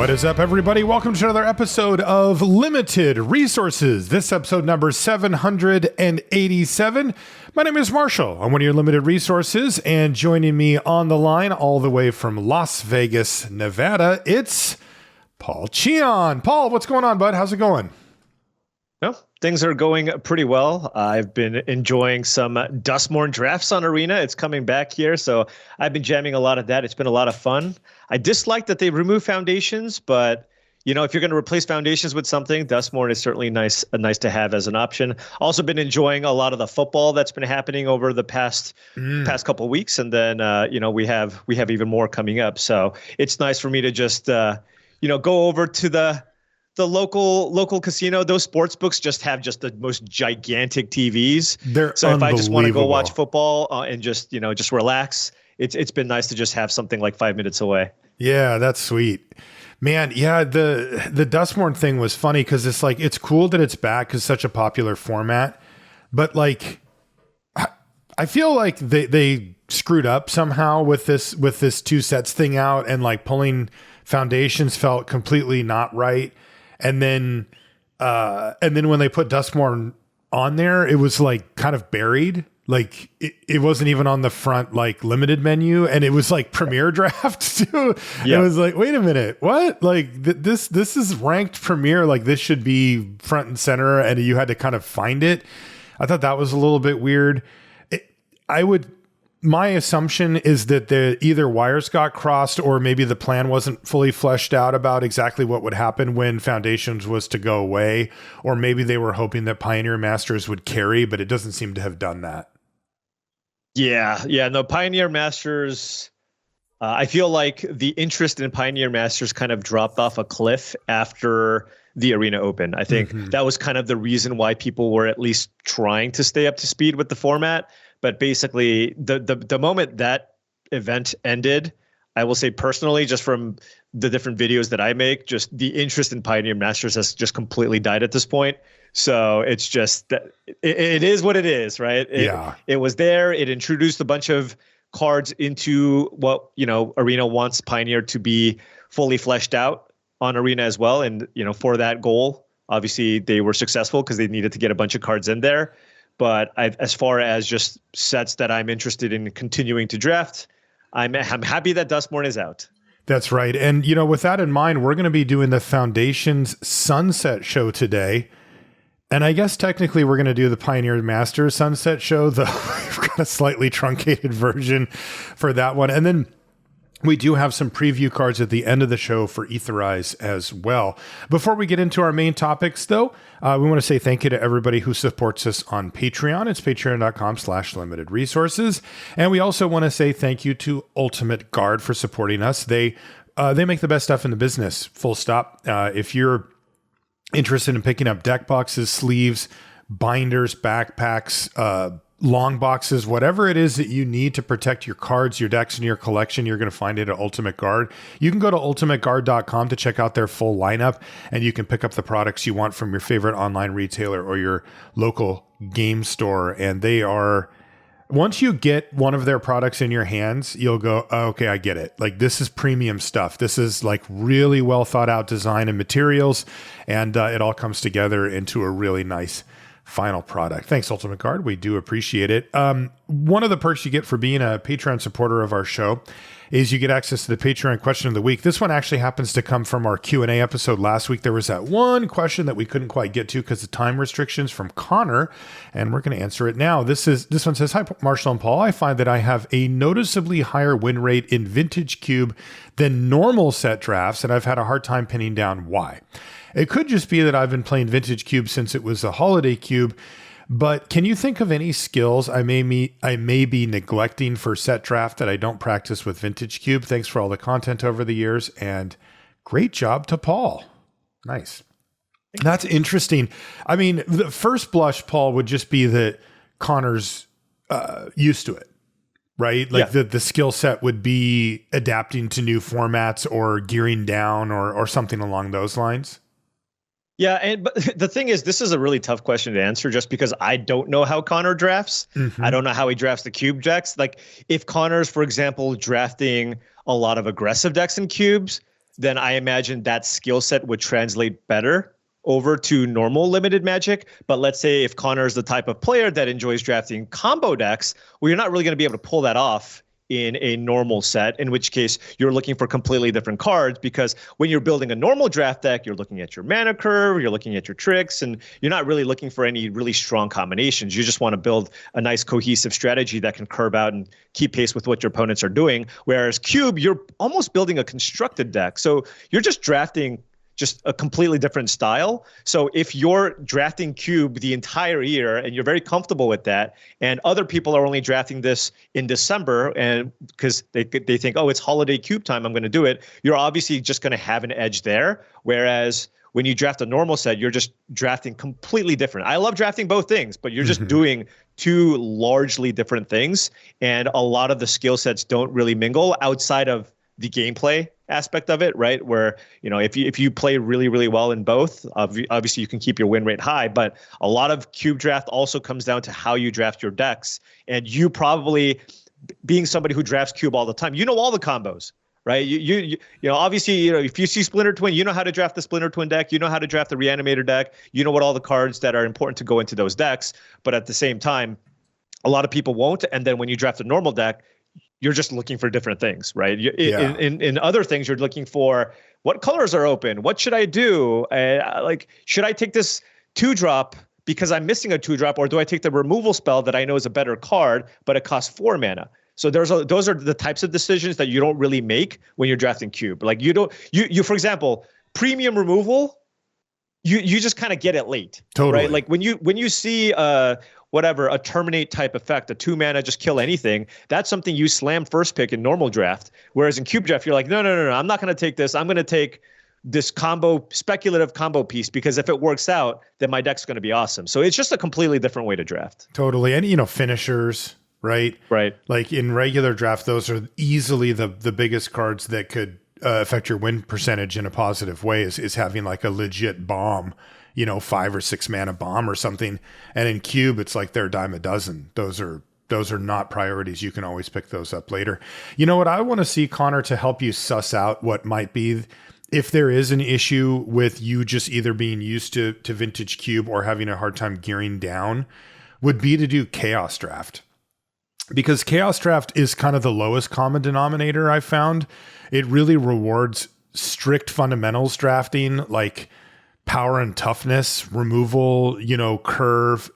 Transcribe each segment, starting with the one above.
What is up, everybody? Welcome to another episode of Limited Resources. This episode number 787. My name is Marshall. I'm one of your Limited Resources, and joining me on the line all the way from Las Vegas, Nevada, it's Paul Cheon. Paul, what's going on, bud? How's it going? Well, things are going pretty well. I've been enjoying some Dustmorn drafts on Arena. It's coming back here, so I've been jamming a lot of that. It's been a lot of fun. I dislike that they remove foundations, but you know, if you're going to replace foundations with something, Dustmorn is certainly nice to have as an option. Also been enjoying a lot of the football that's been happening over the past couple of weeks, and then we have even more coming up. So it's nice for me to just go over to the local casino. Those sports books just have the most gigantic TVs. So if I just want to go watch football and just relax, it's been nice to just have something like 5 minutes away. Yeah, that's sweet. Man, yeah, the Dustmorn thing was funny because it's cool that it's back because it's such a popular format. But I feel like they screwed up somehow with this two sets thing out, and pulling foundations felt completely not right. And then when they put Dustmorn on there, it was kind of buried. It wasn't even on the front limited menu, and it was Premier Draft too. Yep. It was wait a minute, what? This is ranked Premier. This should be front and center, and you had to kind of find it. I thought that was a little bit weird. My assumption is that either wires got crossed, or maybe the plan wasn't fully fleshed out about exactly what would happen when Foundations was to go away, or maybe they were hoping that Pioneer Masters would carry, but it doesn't seem to have done that. Yeah. No, Pioneer Masters, I feel like the interest in Pioneer Masters kind of dropped off a cliff after the Arena Open. I think that was kind of the reason why people were at least trying to stay up to speed with the format. But basically, the moment that event ended, I will say personally, just from the different videos that I make, just the interest in Pioneer Masters has just completely died at this point. So it's just that it is what it is, right? It was there. It introduced a bunch of cards into what Arena wants Pioneer to be fully fleshed out on Arena as well. And for that goal, obviously they were successful because they needed to get a bunch of cards in there. But as far as just sets that I'm interested in continuing to draft, I'm happy that Dustmorn is out. That's right. And, with that in mind, we're going to be doing the Foundations Sunset show today. And I guess technically we're going to do the Pioneer Masters Sunset show, though we've got a slightly truncated version for that one. And then we do have some preview cards at the end of the show for Aetherize as well. Before we get into our main topics, though, we want to say thank you to everybody who supports us on Patreon. It's patreon.com/limited resources. And we also want to say thank you to Ultimate Guard for supporting us. They make the best stuff in the business, full stop. If you're interested in picking up deck boxes, sleeves, binders, backpacks, long boxes, whatever it is that you need to protect your cards, your decks, and your collection, you're going to find it at Ultimate Guard. You can go to ultimateguard.com to check out their full lineup, and you can pick up the products you want from your favorite online retailer or your local game store. And they are, once you get one of their products in your hands, you'll go, oh, okay, I get it. This is premium stuff. This is really well thought out design and materials, and it all comes together into a really nice final product. Thanks, Ultimate Guard. We do appreciate it. One of the perks you get for being a Patreon supporter of our show is you get access to the Patreon question of the week. This one actually happens to come from our Q&A episode last week. There was that one question that we couldn't quite get to because of time restrictions from Connor, and we're going to answer it now. This one says, "Hi, Marshall and Paul. I find that I have a noticeably higher win rate in Vintage Cube than normal set drafts, and I've had a hard time pinning down why. It could just be that I've been playing Vintage Cube since it was a holiday cube, but can you think of any skills I may be neglecting for set draft that I don't practice with Vintage Cube? Thanks for all the content over the years, and great job to Paul." Nice. That's interesting. I mean, the first blush, Paul, would just be that Connor's used to it, right? The skill set would be adapting to new formats or gearing down or something along those lines. Yeah, but the thing is, this is a really tough question to answer just because I don't know how Connor drafts. I don't know how he drafts the cube decks. If Connor's, for example, drafting a lot of aggressive decks in cubes, then I imagine that skill set would translate better over to normal limited Magic. But let's say if Connor is the type of player that enjoys drafting combo decks, well, you're not really going to be able to pull that off in a normal set, in which case you're looking for completely different cards, because when you're building a normal draft deck, you're looking at your mana curve, you're looking at your tricks, and you're not really looking for any really strong combinations. You just want to build a nice cohesive strategy that can curve out and keep pace with what your opponents are doing. Whereas Cube, you're almost building a constructed deck. So you're just drafting just a completely different style. So if you're drafting Cube the entire year and you're very comfortable with that, and other people are only drafting this in December and because they think, oh, it's holiday Cube time, I'm going to do it, you're obviously just going to have an edge there. Whereas when you draft a normal set, you're just drafting completely different. I love drafting both things, but you're just doing two largely different things. And a lot of the skill sets don't really mingle outside of the gameplay aspect of it, right? Where, if you play really, really well in both, obviously you can keep your win rate high, but a lot of Cube draft also comes down to how you draft your decks. And you probably, being somebody who drafts Cube all the time, all the combos, right? Obviously, if you see Splinter Twin, you know how to draft the Splinter Twin deck, you know how to draft the Reanimator deck, you know what all the cards that are important to go into those decks. But at the same time, a lot of people won't. And then when you draft a normal deck, you're just looking for different things, right? In other things, you're looking for what colors are open. What should I do? Should I take this 2-drop because I'm missing a 2-drop, or do I take the removal spell that I know is a better card, but it costs 4 mana? So those are the types of decisions that you don't really make when you're drafting Cube. Like you for example, premium removal, you just kind of get it late, totally. Right? Like when you see a terminate type effect, a 2 mana, just kill anything. That's something you slam first pick in normal draft. Whereas in Cube draft, you're like, no, I'm not going to take this. I'm going to take this speculative combo piece, because if it works out, then my deck's going to be awesome. So it's just a completely different way to draft. Totally. And, finishers, right? Right. Like in regular draft, those are easily the biggest cards that could affect your win percentage in a positive way is having like a legit bomb, 5 or 6 mana bomb or something. And in Cube, it's like they're a dime a dozen. Those are not priorities. You can always pick those up later. You know what I want to see, Connor, to help you suss out what might be, if there is an issue with you just either being used to vintage Cube or having a hard time gearing down, would be to do Chaos Draft. Because Chaos Draft is kind of the lowest common denominator I've found. It really rewards strict fundamentals drafting, like power and toughness, removal, curve,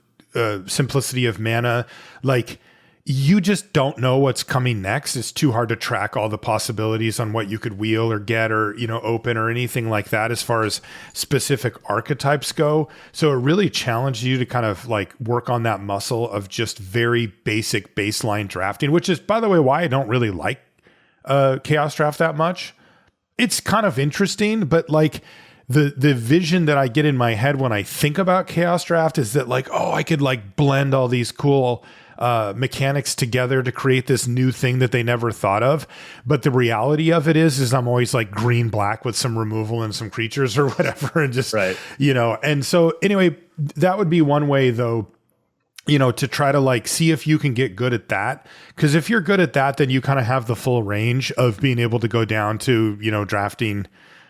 simplicity of mana. Like, you just don't know what's coming next. It's too hard to track all the possibilities on what you could wheel or get or, open or anything like that as far as specific archetypes go. So it really challenged you to kind of like work on that muscle of just very basic baseline drafting, which is, by the way, why I don't really like Chaos Draft that much. It's kind of interesting, but like the vision that I get in my head when I think about Chaos Draft is that like, oh, I could like blend all these cool mechanics together to create this new thing that they never thought of. But the reality of it is I'm always like green black with some removal and some creatures or whatever, and just right. And so anyway, that would be one way though, to try to like see if you can get good at that. Because if you're good at that, then you kind of have the full range of being able to go down to drafting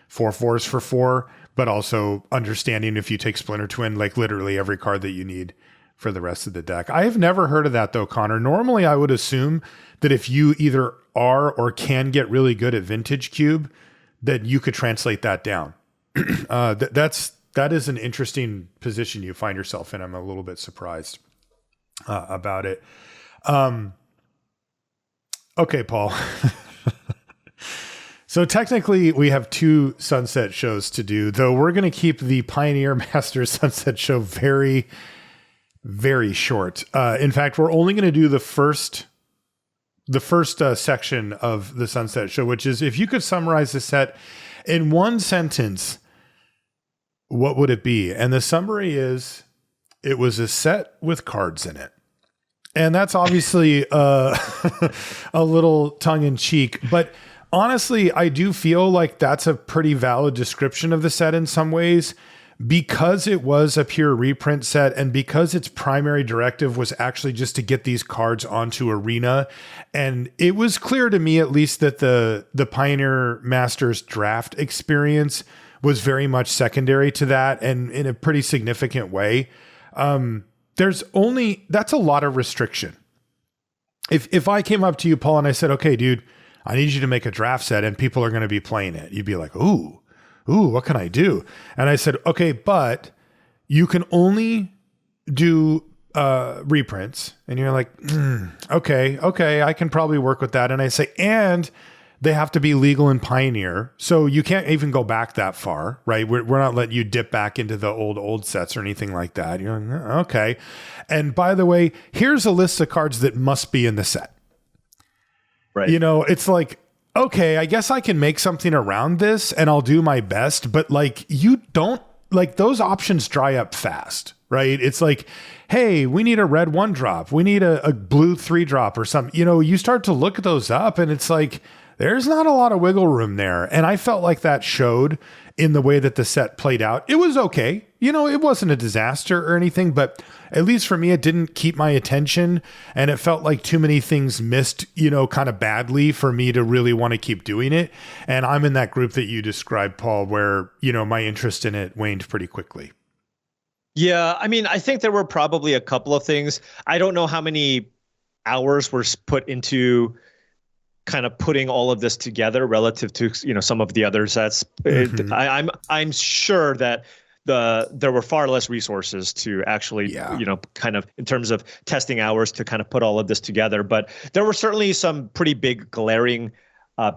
4/4s for 4, but also understanding if you take Splinter Twin, like literally every card that you need for the rest of the deck. I have never heard of that though, Connor. Normally I would assume that if you either are or can get really good at Vintage Cube, that you could translate that down. That is an interesting position you find yourself in. I'm a little bit surprised about it. Okay, Paul. So technically we have 2 Sunset shows to do, though we're going to keep the Pioneer Masters Sunset show very, very short. In fact, we're only going to do the first section of the Sunset show, which is, if you could summarize the set in one sentence, what would it be? And the summary is, it was a set with cards in it. And that's obviously a little tongue in cheek, but honestly, I do feel like that's a pretty valid description of the set in some ways. because it was a pure reprint set and because its primary directive was actually just to get these cards onto Arena. And it was clear to me, at least, that the Pioneer Masters draft experience was very much secondary to that, and in a pretty significant way. That's a lot of restriction. If I came up to you, Paul, and I said, okay, dude, I need you to make a draft set and people are going to be playing it, you'd be like, ooh, what can I do? And I said, okay, but you can only do reprints. And you're like, okay, I can probably work with that. And I say, and they have to be legal in Pioneer. So you can't even go back that far, right? We're not letting you dip back into the old sets or anything like that. You're like, okay. And by the way, here's a list of cards that must be in the set. Right. It's like, okay, I guess I can make something around this and I'll do my best, but you don't, those options dry up fast, right? It's like, hey, we need a red 1-drop. We need a blue 3-drop or something. You start to look those up and it's like, there's not a lot of wiggle room there. And I felt like that showed in the way that the set played out. It was okay. It wasn't a disaster or anything, but at least for me, it didn't keep my attention. And it felt like too many things missed, kind of badly for me to really want to keep doing it. And I'm in that group that you described, Paul, where, my interest in it waned pretty quickly. Yeah. I mean, I think there were probably a couple of things. I don't know how many hours were put into kind of putting all of this together relative to, some of the other sets. Mm-hmm. I'm sure that there were far less resources to actually, kind of in terms of testing hours to kind of put all of this together. But there were certainly some pretty big glaring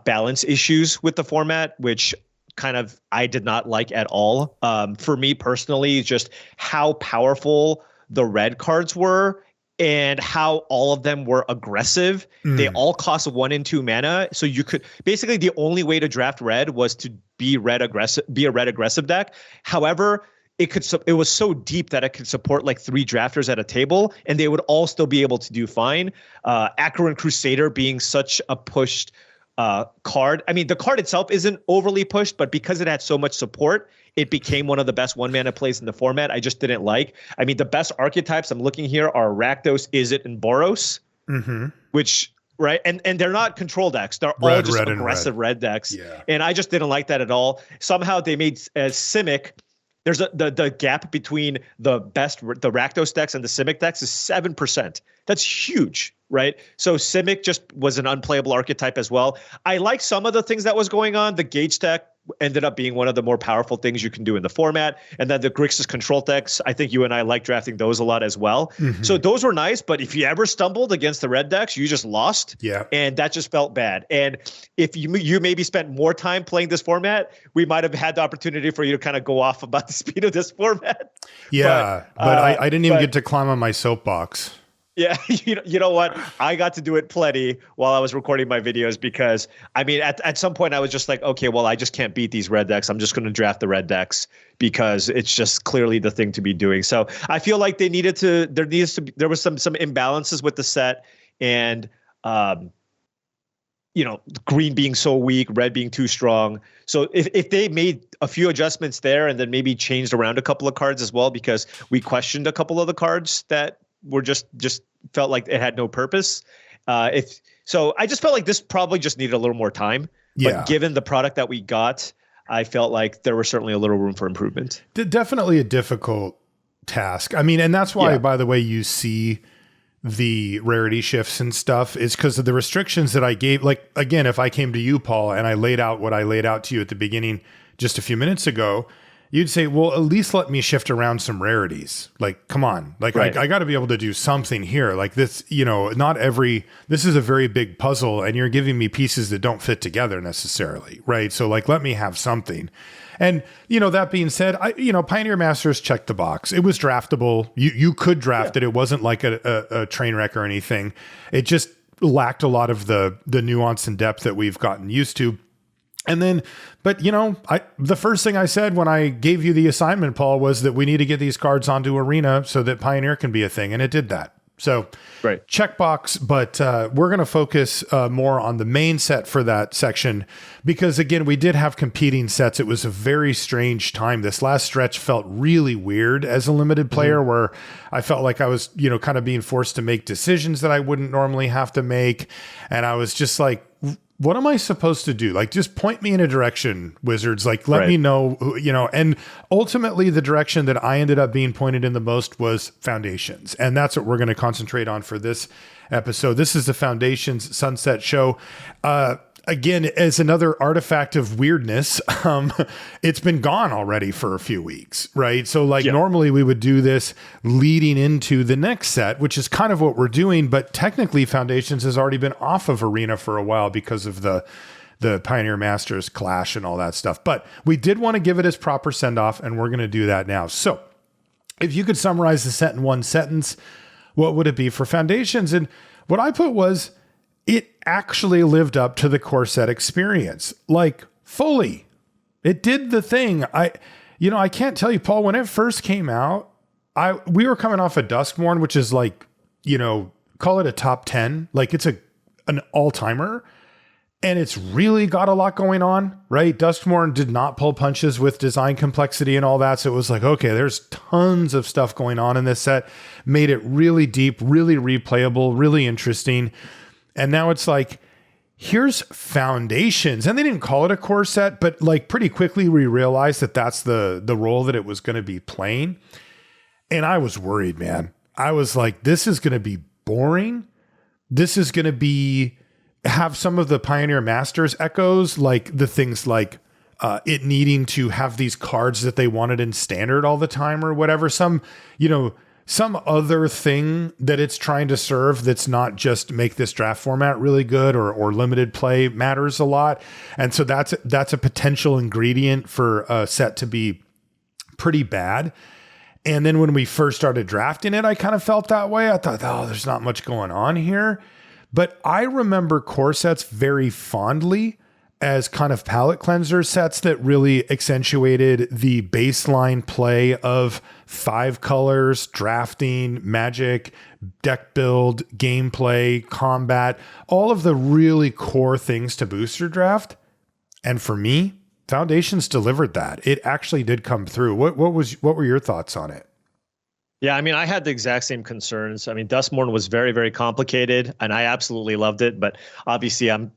balance issues with the format, which kind of I did not like at all. For me personally, just how powerful the red cards were and how all of them were aggressive. They all cost 1 and 2 mana. So you could basically, the only way to draft red was to be a red aggressive deck. However, it was so deep that it could support like 3 drafters at a table and they would all still be able to do fine. Acheron Crusader being such a pushed card. I mean, the card itself isn't overly pushed, but because it had so much support, it became one of the best 1-mana plays in the format. I just didn't like. I mean, the best archetypes I'm looking here are Rakdos, Izzet, and Boros, which, right? And they're not control decks. They're all just aggressive red decks. Yeah. And I just didn't like that at all. Somehow they made Simic. There's the gap between the Rakdos decks and the Simic decks is 7%. That's huge, right? So Simic just was an unplayable archetype as well. I like some of the things that was going on. The Gage deck ended up being one of the more powerful things you can do in the format. And then the Grixis control decks, I think you and I like drafting those a lot as well. So those were nice, but if you ever stumbled against the red decks, you just lost. Yeah. And that just felt bad. And if you maybe spent more time playing this format, we might have had the opportunity for you to kind of go off about the speed of this format. Yeah, but I didn't even get to climb on my soapbox. Yeah, you know what? I got to do it plenty while I was recording my videos because, I mean, at some point I was just like, okay, well, I just can't beat these red decks. I'm just going to draft the red decks because it's just clearly the thing to be doing. So I feel like there was some imbalances with the set and, green being so weak, red being too strong. So if they made a few adjustments there and then maybe changed around a couple of cards as well, because we questioned a couple of the cards that were just felt like it had no purpose. I just felt like this probably just needed a little more time. Yeah. But given the product that we got, I felt like there was certainly a little room for improvement. Definitely a difficult task. I mean, and that's why, by the way, you see the rarity shifts and stuff is because of the restrictions that I gave. Like, again, if I came to you, Paul, and I laid out what I laid out to you at the beginning just a few minutes ago, you'd say, well, at least let me shift around some rarities. Like, come on. Like, right. I got to be able to do something here. Like this, this is a very big puzzle and you're giving me pieces that don't fit together necessarily. Right. So like, let me have something. And, that being said, Pioneer Masters checked the box. It was draftable. You could draft it. It wasn't like a train wreck or anything. It just lacked a lot of the nuance and depth that we've gotten used to. And then, but the first thing I said when I gave you the assignment, Paul, was that we need to get these cards onto Arena so that Pioneer can be a thing. And it did that. So Right. checkbox, but we're going to focus more on the main set for that section because, again, we did have competing sets. It was a very strange time. This last stretch felt really weird as a limited player where I felt like I was, kind of being forced to make decisions that I wouldn't normally have to make. And I was just like, what am I supposed to do? Like, just point me in a direction, Wizards. Like, let me know, and ultimately the direction that I ended up being pointed in the most was Foundations. And that's what we're going to concentrate on for this episode. This is the Foundations Sunset Show. Again, as another artifact of weirdness, it's been gone already for a few weeks, right? So normally we would do this leading into the next set, which is kind of what we're doing, but technically Foundations has already been off of Arena for a while because of the Pioneer Masters clash and all that stuff. But we did want to give it its proper send-off, and we're going to do that now. So if you could summarize the set in one sentence, what would it be for Foundations? And what I put was, it actually lived up to the core set experience, like fully. It did the thing. I can't tell you, Paul, when it first came out, we were coming off of Duskmourn, which is like, call it a top 10. Like it's an all-timer. And it's really got a lot going on, right? Duskmourn did not pull punches with design complexity and all that. So it was like, okay, there's tons of stuff going on in this set. Made it really deep, really replayable, really interesting. And now it's like, here's Foundations. And they didn't call it a core set, but like pretty quickly we realized that that's the role that it was going to be playing. And I was worried, man. I was like, this is going to be boring. This is going to have some of the Pioneer Masters echoes, like the things like it needing to have these cards that they wanted in standard all the time or whatever. Some other thing that it's trying to serve that's not just make this draft format really good or limited play matters a lot. And so that's a potential ingredient for a set to be pretty bad. And then when we first started drafting it, I kind of felt that way. I thought, there's not much going on here. But I remember core sets very fondly as kind of palette cleanser sets that really accentuated the baseline play of 5 colors, drafting, magic, deck build, gameplay, combat, all of the really core things to booster draft. And for me, Foundations delivered that. It actually did come through. What were your thoughts on it? Yeah, I mean, I had the exact same concerns. I mean, Duskmourn was very, very complicated, and I absolutely loved it. But obviously, I'm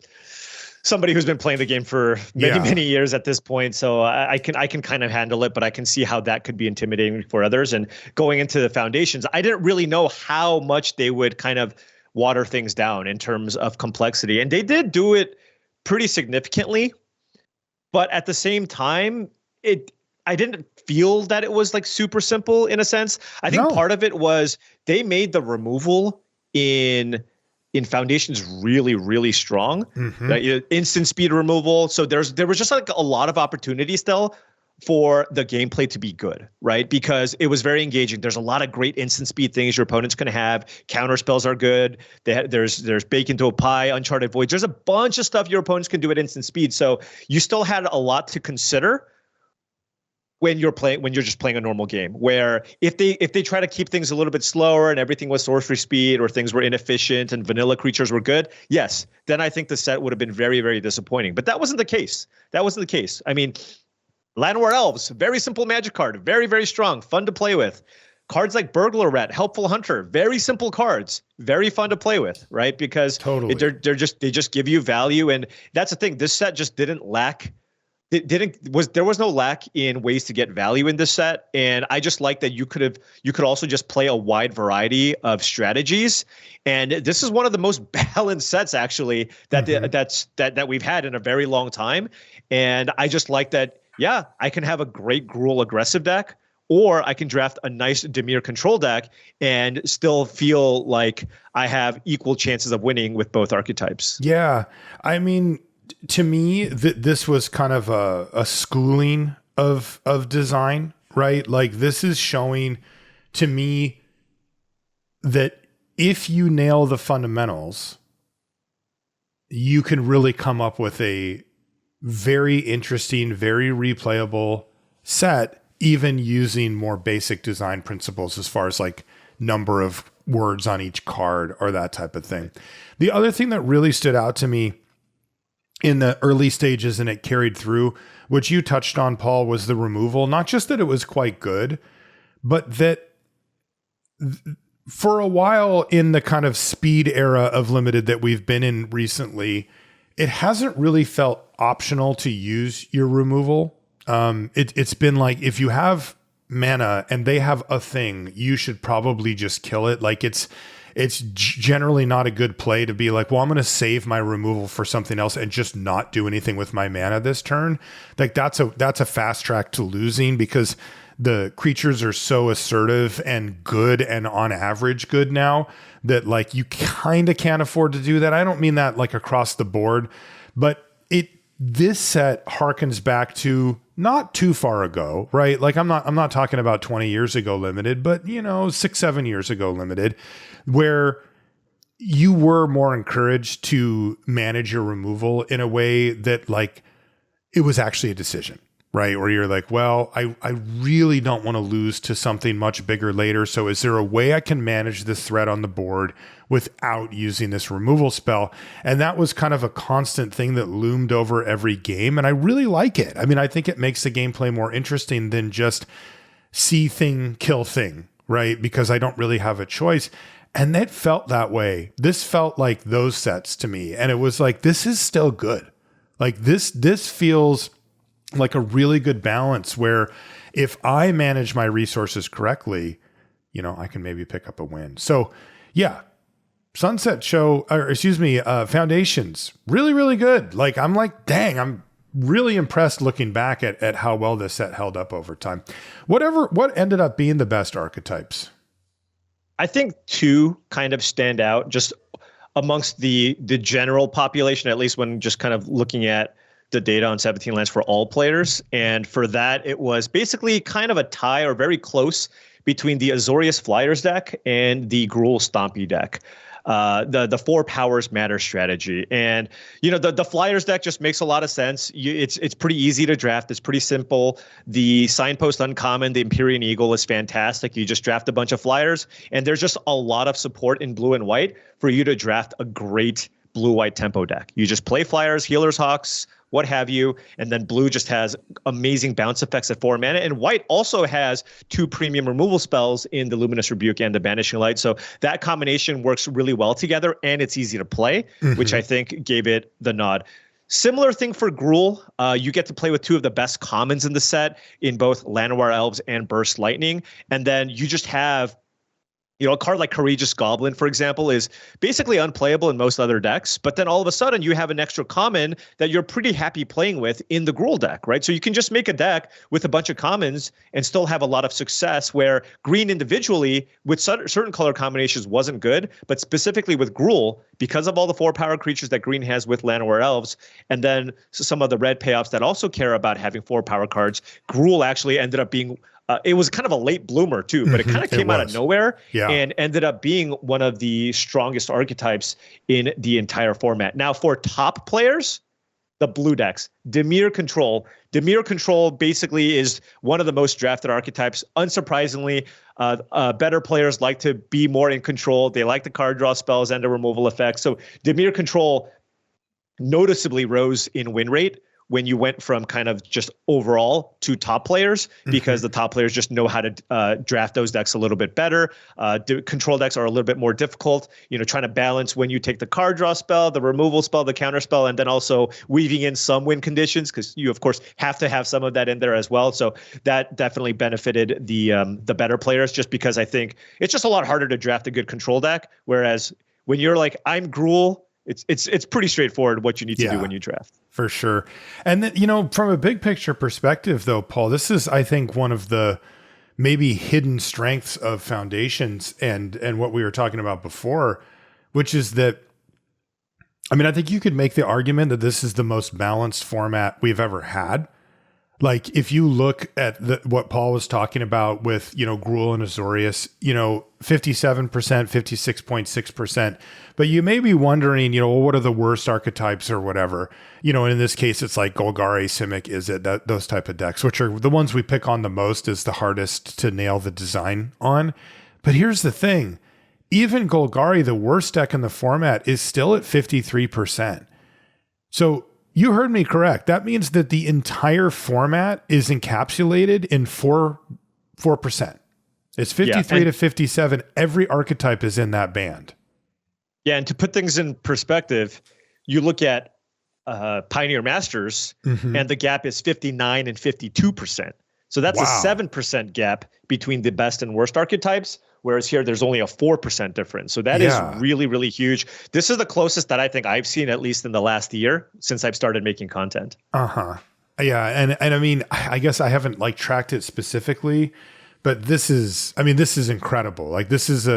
somebody who's been playing the game for many years at this point, so I can kind of handle it. But I can see how that could be intimidating for others. And going into the Foundations, I didn't really know how much they would kind of water things down in terms of complexity, and they did do it pretty significantly. But at the same time, I didn't feel that it was like super simple in a sense. I think part of it was they made the removal in Foundations really, really strong. Instant speed removal. So there was just like a lot of opportunity still for the gameplay to be good, right? Because it was very engaging. There's a lot of great instant speed things your opponents can have. Counter spells are good. There's Bake into a Pie, Uncharted Voids. There's a bunch of stuff your opponents can do at instant speed. So you still had a lot to consider when you're just playing a normal game, where if they try to keep things a little bit slower and everything was sorcery speed or things were inefficient and vanilla creatures were good, yes, then I think the set would have been very, very disappointing. But that wasn't the case. I mean, Llanowar Elves, very simple magic card, very, very strong, fun to play with. Cards like Burglar Rat, Helpful Hunter, very simple cards, very fun to play with, right? Because they just give you value, and that's the thing. This set just didn't lack. There was no lack in ways to get value in this set, and I just like that you could also just play a wide variety of strategies, and this is one of the most balanced sets actually that we've had in a very long time, and I just like that. Yeah, I can have a great Gruul aggressive deck, or I can draft a nice Dimir control deck and still feel like I have equal chances of winning with both archetypes. Yeah, I mean, to me, this was kind of a schooling of design, right? Like this is showing to me that if you nail the fundamentals, you can really come up with a very interesting, very replayable set, even using more basic design principles as far as like number of words on each card or that type of thing. The other thing that really stood out to me in the early stages, and it carried through, which you touched on, Paul, was the removal. Not just that it was quite good, but that for a while in the kind of speed era of limited that we've been in recently, it hasn't really felt optional to use your removal. It's been like, if you have mana and they have a thing, you should probably just kill it. Like it's generally not a good play to be like, well, I'm going to save my removal for something else and just not do anything with my mana this turn. Like that's a fast track to losing, because the creatures are so assertive and good and on average good now that like you kind of can't afford to do that. I don't mean that like across the board, but this set harkens back to not too far ago, right? Like I'm not talking about 20 years ago limited, but 6-7 years ago limited, where you were more encouraged to manage your removal in a way that like it was actually a decision, right? Where you're like, well, I really don't want to lose to something much bigger later. So is there a way I can manage this threat on the board without using this removal spell? And that was kind of a constant thing that loomed over every game. And I really like it. I mean, I think it makes the gameplay more interesting than just see thing, kill thing, right? Because I don't really have a choice. And it felt that way. This felt like those sets to me. And it was like, this is still good. Like this feels like a really good balance where if I manage my resources correctly, I can maybe pick up a win. So yeah, Foundations, really, really good. Like, I'm like, dang, I'm really impressed looking back at how well this set held up over time. What ended up being the best archetypes? I think two kind of stand out just amongst the general population, at least when just kind of looking at the data on 17 lands for all players. And for that, it was basically kind of a tie or very close between the Azorius Flyers deck and the Gruul Stompy deck. The 4 powers matter strategy. And, the Flyers deck just makes a lot of sense. It's pretty easy to draft. It's pretty simple. The Signpost Uncommon, the Empyrean Eagle, is fantastic. You just draft a bunch of Flyers, and there's just a lot of support in blue and white for you to draft a great blue-white tempo deck. You just play Flyers, Healers, Hawks, what have you, and then blue just has amazing bounce effects at 4 mana, and white also has 2 premium removal spells in the Luminous Rebuke and the Banishing Light, so that combination works really well together, and it's easy to play, which I think gave it the nod. Similar thing for Gruul. You get to play with 2 of the best commons in the set in both Llanowar Elves and Burst Lightning, and then you just have a card like Courageous Goblin, for example, is basically unplayable in most other decks. But then all of a sudden you have an extra common that you're pretty happy playing with in the Gruul deck, right? So you can just make a deck with a bunch of commons and still have a lot of success, where green individually with certain color combinations wasn't good, but specifically with Gruul, because of all the 4 power creatures that green has with Llanowar Elves, and then some of the red payoffs that also care about having 4 power cards, Gruul actually ended up being it was kind of a late bloomer too, but it kind of came out of nowhere and ended up being one of the strongest archetypes in the entire format. Now for top players, the blue decks, Dimir Control. Dimir Control basically is one of the most drafted archetypes. Unsurprisingly, better players like to be more in control. They like the card draw spells and the removal effects. So Dimir Control noticeably rose in win rate when you went from kind of just overall to top players, because the top players just know how to draft those decks a little bit better. Control decks are a little bit more difficult, trying to balance when you take the card draw spell, the removal spell, the counter spell, and then also weaving in some win conditions, because you, of course, have to have some of that in there as well. So that definitely benefited the better players, just because I think it's just a lot harder to draft a good control deck. Whereas when you're like, I'm Gruul, it's pretty straightforward what you need to do when you draft. For sure. And then, from a big picture perspective though, Paul, this is, I think, one of the maybe hidden strengths of Foundations and what we were talking about before, which is that, I think you could make the argument that this is the most balanced format we've ever had. Like, if you look at what Paul was talking about with, Gruul and Azorius, 57%, 56.6%. But you may be wondering, what are the worst archetypes or whatever? And in this case, it's like Golgari, Simic, Izzet, those type of decks, which are the ones we pick on the most, is the hardest to nail the design on. But here's the thing. even Golgari, the worst deck in the format, is still at 53%. So you heard me correct. That means that the entire format is encapsulated in 4%. It's 53 to 57. Every archetype is in that band. Yeah, and to put things in perspective, you look at Pioneer Masters, and the gap is 59 and 52%. So that's a 7% gap between the best and worst archetypes, whereas here there's only a 4% difference. So that is really, really huge. This is the closest that I think I've seen, at least in the last year, since I've started making content. Yeah, and I mean, I guess I haven't like tracked it specifically, but this is incredible. Like this is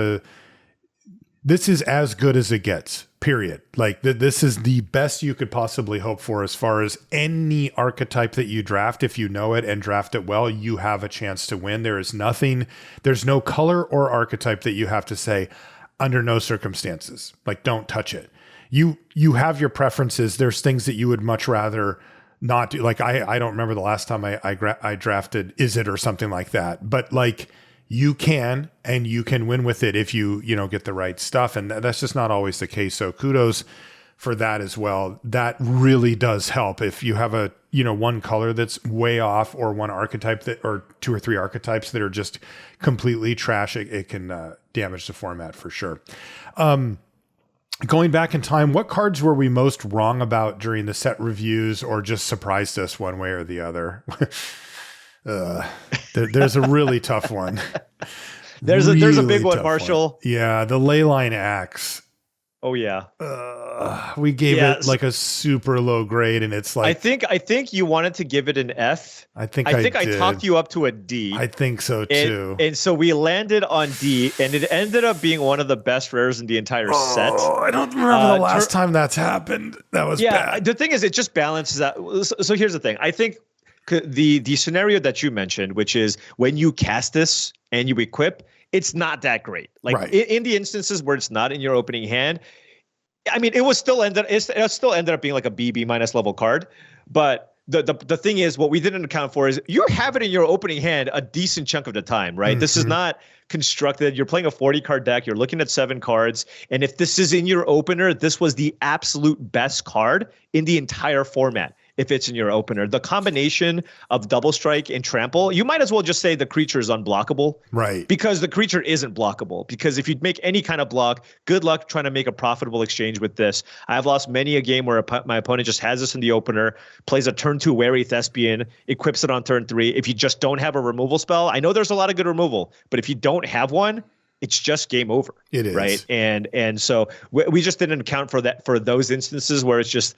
as good as it gets, period. Like this is the best you could possibly hope for as far as any archetype that you draft. If you know it and draft it well, you have a chance to win. There's no color or archetype that you have to say under no circumstances, like don't touch it. You have your preferences. There's things that you would much rather not do. Like I don't remember the last time I drafted Is It or something like that, but like, you can win with it if you get the right stuff. And that's just not always the case. So kudos for that as well. That really does help if you have a, one color that's way off, or one archetype or two or three archetypes that are just completely trash. It can damage the format for sure. Going back in time, what cards were we most wrong about during the set reviews, or just surprised us one way or the other? There's a really tough one. There's a big one, Marshall. Yeah, the Leyline Axe. Oh yeah. We gave it like a super low grade, and it's like I think you wanted to give it an F. I think I talked you up to a D. I think so too. And so we landed on D, and it ended up being one of the best rares in the entire set. I don't remember the last time that's happened. That was bad. The thing is, it just balances out. So here's the thing. I think the scenario that you mentioned, which is when you cast this and you equip, it's not that great. Like in the instances where it's not in your opening hand, I mean, it still ended up being like a B minus level card. But the thing is, what we didn't account for is you have it in your opening hand a decent chunk of the time, right? This is not constructed. You're playing a 40 card deck. You're looking at 7 cards. And if this is in your opener, this was the absolute best card in the entire format. If it's in your opener, the combination of double strike and trample, you might as well just say the creature is unblockable, right? Because the creature isn't blockable. Because if you make any kind of block, good luck trying to make a profitable exchange with this. I've lost many a game where my opponent just has this in the opener, plays a turn 2 Wary Thespian, equips it on turn 3. If you just don't have a removal spell, I know there's a lot of good removal, but if you don't have one, it's just game over. It is, right? And so we just didn't account for that, for those instances where it's just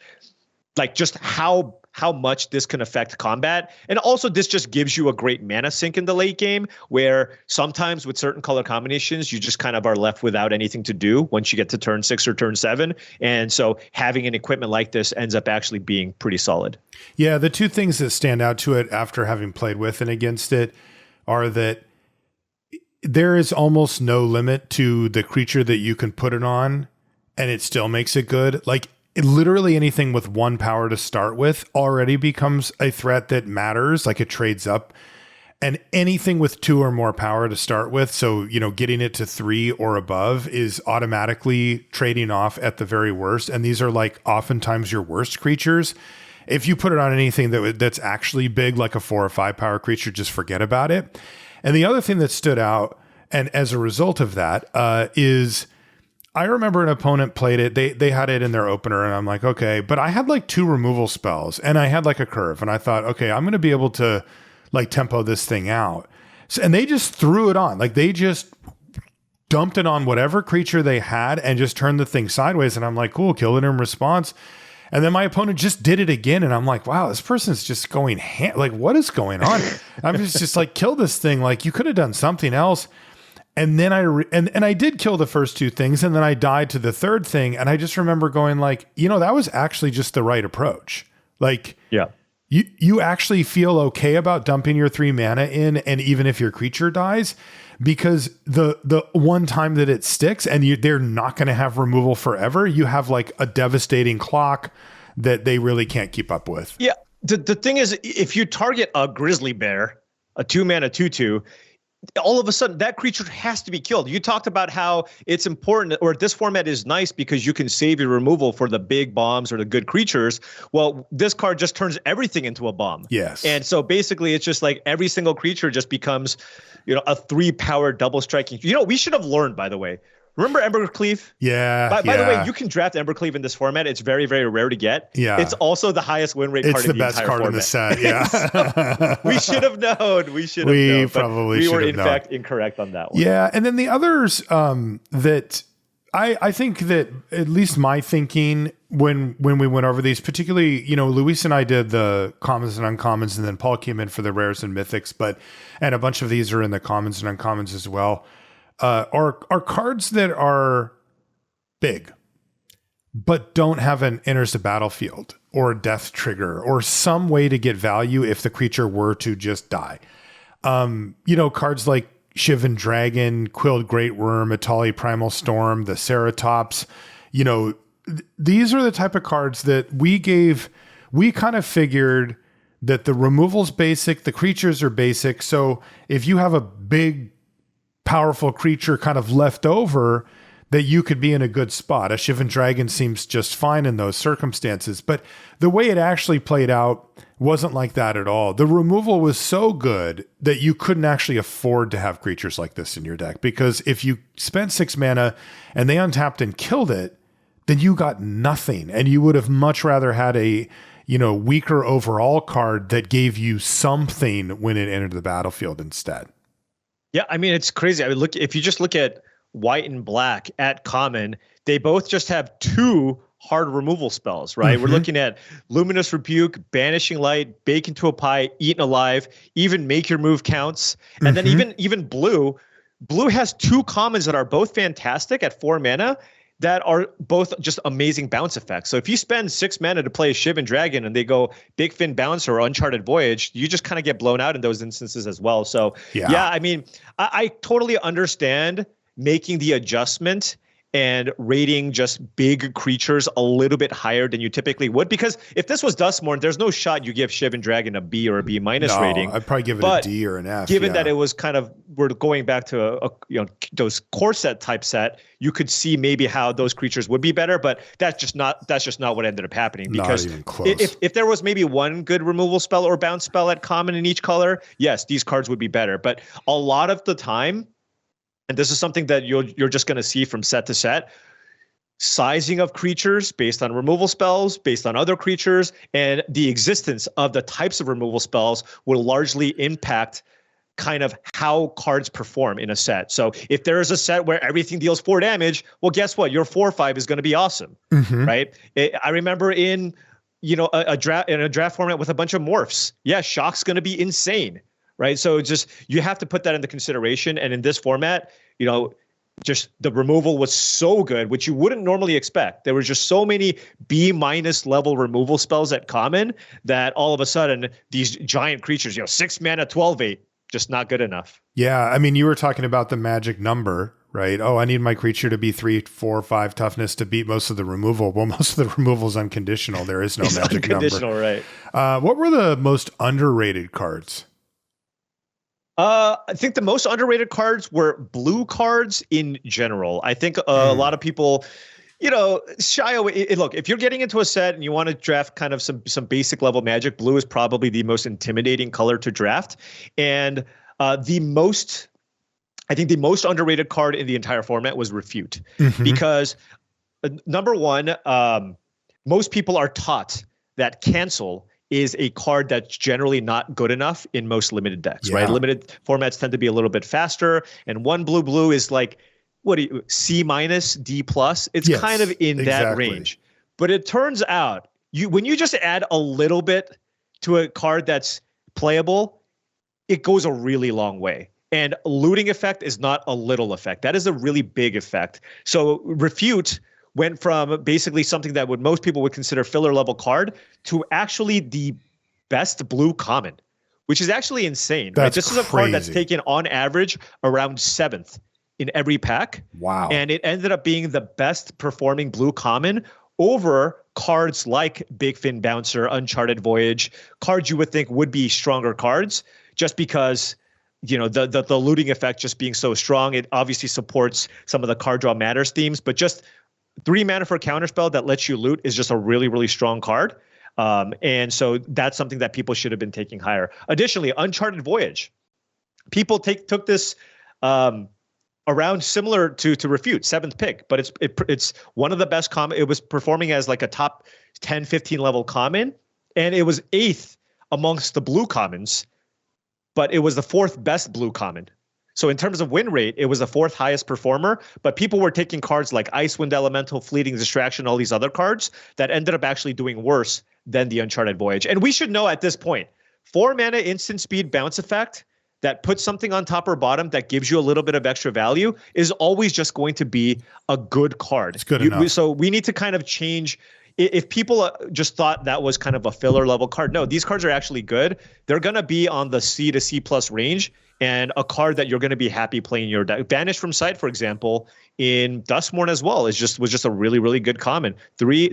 like just how much this can affect combat. And also this just gives you a great mana sink in the late game, where sometimes with certain color combinations, you just kind of are left without anything to do once you get to turn 6 or turn 7. And so having an equipment like this ends up actually being pretty solid. Yeah, the two things that stand out to it after having played with and against it are that there is almost no limit to the creature that you can put it on, and it still makes it good. Like, literally anything with 1 power to start with already becomes a threat that matters, like it trades up. And anything with 2 or more power to start with, so, getting it to 3 or above is automatically trading off at the very worst. And these are like oftentimes your worst creatures. If you put it on anything that's actually big, like a 4 or 5 power creature, just forget about it. And the other thing that stood out, and as a result of that, is I remember an opponent played it. They had it in their opener, and I'm like, okay, but I had like 2 removal spells, and I had like a curve, and I thought, okay, I'm going to be able to like tempo this thing out. So, and they just threw it on. Like they just dumped it on whatever creature they had and just turned the thing sideways. And I'm like, cool, kill it in response. And then my opponent just did it again. And I'm like, wow, this person's just going like, what is going on? I'm just like, kill this thing. Like you could have done something else. And then I did kill the first 2 things, and then I died to the third thing. And I just remember going like, that was actually just the right approach. Like, yeah, you actually feel okay about dumping your 3 mana in, and even if your creature dies, because the one time that it sticks and they're not going to have removal forever, you have like a devastating clock that they really can't keep up with. Yeah. The thing is, if you target a grizzly bear, a 2 mana 2/2, all of a sudden that creature has to be killed. You talked about how it's important, or this format is nice because you can save your removal for the big bombs or the good creatures. Well, this card just turns everything into a bomb. Yes. And so basically it's just like every single creature just becomes, a 3-power double striking. We should have learned, by the way. Remember Embercleave? Yeah. By the way, you can draft Embercleave in this format. It's very, very rare to get. Yeah. It's also the highest win rate card in the entire format. It's the best card in the set. Yeah. We should have known. We probably were in fact incorrect on that one. Yeah. And then the others that I think that at least my thinking when we went over these, particularly, Luis and I did the commons and uncommons, and then Paul came in for the rares and mythics, and a bunch of these are in the commons and uncommons as well. Are cards that are big, but don't have an enters the battlefield or a death trigger or some way to get value if the creature were to just die. Cards like Shivan Dragon, Quilled Great Worm, Atali Primal Storm, the Ceratops, these are the type of cards that we kind of figured that the removal's basic, the creatures are basic. So if you have a big, powerful creature kind of left over, that you could be in a good spot. A Shivan Dragon seems just fine in those circumstances, but the way it actually played out wasn't like that at all. The removal was so good that you couldn't actually afford to have creatures like this in your deck, because if you spent 6 mana and they untapped and killed it, then you got nothing, and you would have much rather had a weaker overall card that gave you something when it entered the battlefield instead. Yeah, I mean, it's crazy. I mean, if you just look at white and black at common, they both just have 2 hard removal spells, right? Mm-hmm. We're looking at Luminous Rebuke, Banishing Light, Bake into a Pie, Eaten Alive, even Make Your Move Counts. And then even blue has 2 commons that are both fantastic at 4 mana that are both just amazing bounce effects. So if you spend 6 mana to play a Shivan Dragon and they go Big Fin Bouncer or Uncharted Voyage, you just kind of get blown out in those instances as well. So yeah, I mean, I totally understand making the adjustment and rating just big creatures a little bit higher than you typically would. Because if this was Duskmourn, there's no shot you give Shivan Dragon a B or a B- rating. I'd probably give it a D or an F. Given that it was kind of, we're going back to those core set type set, you could see maybe how those creatures would be better, but that's just not what ended up happening. Because not even close. If there was maybe one good removal spell or bounce spell at common in each color, yes, these cards would be better. But a lot of the time, and this is something that you're just going to see from set to set, sizing of creatures based on removal spells, based on other creatures, and the existence of the types of removal spells will largely impact kind of how cards perform in a set. So if there is a set where everything deals 4 damage, well, guess what? Your 4/5 is going to be awesome, right? I remember in a draft format with a bunch of morphs. Yeah, Shock's going to be insane. Right. So just you have to put that into consideration. And in this format, just the removal was so good, which you wouldn't normally expect. There were just so many B- level removal spells at common that all of a sudden these giant creatures, 6 mana, 12/8, just not good enough. Yeah. I mean, you were talking about the magic number, right? Oh, I need my creature to be 3, 4, 5 toughness to beat most of the removal. Well, most of the removal is unconditional. There is no magic number. Unconditional, right. What were the most underrated cards? I think the most underrated cards were blue cards in general. I think a lot of people, shy away. Look, if you're getting into a set and you want to draft kind of some basic level Magic, blue is probably the most intimidating color to draft. And the most underrated card in the entire format was Refute, because number one, most people are taught that cancel is a card that's generally not good enough in most limited decks, right? Limited formats tend to be a little bit faster, and 1 blue is like, C-, D+. It's kind of in that range. But it turns out, when you just add a little bit to a card that's playable, it goes a really long way. And looting effect is not a little effect. That is a really big effect. So Refute went from basically something that most people would consider filler level card to actually the best blue common, which is actually insane. Right? This is a card that's taken on average around 7th in every pack. Wow. And it ended up being the best performing blue common over cards like Big Fin Bouncer, Uncharted Voyage, cards you would think would be stronger cards, just because the looting effect just being so strong. It obviously supports some of the card draw matters themes, but just 3 mana for a counterspell that lets you loot is just a really, really strong card. And so that's something that people should have been taking higher. Additionally, Uncharted Voyage. People took this around similar to Refute, 7th pick, but it's one of the best common. It was performing as like a top 10, 15 level common, and it was 8th amongst the blue commons, but it was the 4th best blue common. So in terms of win rate, it was the 4th highest performer, but people were taking cards like Icewind Elemental, Fleeting Distraction, all these other cards that ended up actually doing worse than the Uncharted Voyage. And we should know at this point, 4 mana instant speed bounce effect that puts something on top or bottom that gives you a little bit of extra value is always just going to be a good card. It's good enough. So we need to kind of change. If people just thought that was kind of a filler level card, no, these cards are actually good. They're going to be on the C to C plus range, and a card that you're going to be happy playing your deck. Banished from Sight, for example, in Duskmourn as well was just a really, really good common.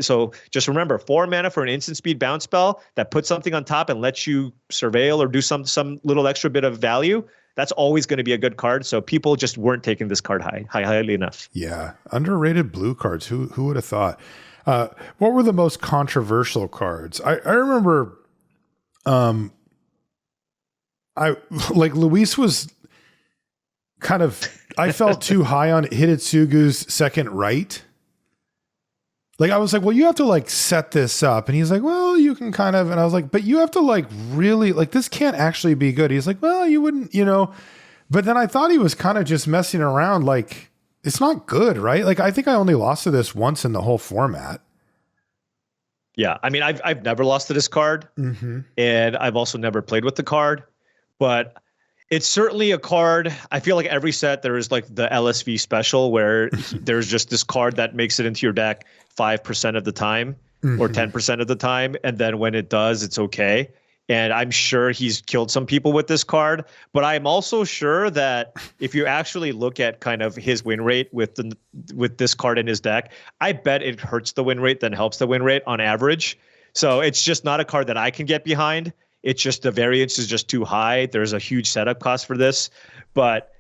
So just remember, 4 mana for an instant speed bounce spell that puts something on top and lets you surveil or do some little extra bit of value. That's always going to be a good card. So people just weren't taking this card highly enough. Yeah, underrated blue cards. Who would have thought? What were the most controversial cards? I remember. Luis was kind of, I felt too high on Hidetsugu's second right. Like, I was like, well, you have to like set this up. And he's like, well, you can kind of, and I was like, but you have to like really, like, this can't actually be good. He's like, well, you wouldn't, but then I thought he was kind of just messing around. Like, it's not good, right? Like, I think I only lost to this once in the whole format. Yeah. I mean, I've never lost to this card, and I've also never played with the card. But it's certainly a card. I feel like every set there is like the LSV special where there's just this card that makes it into your deck 5% of the time or 10% of the time. And then when it does, it's okay. And I'm sure he's killed some people with this card. But I'm also sure that if you actually look at kind of his win rate with this card in his deck, I bet it hurts the win rate than helps the win rate on average. So it's just not a card that I can get behind. It's just the variance is just too high. There's a huge setup cost for this, but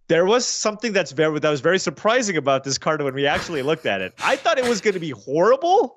there was something that was very surprising about this card when we actually looked at it. I thought it was going to be horrible.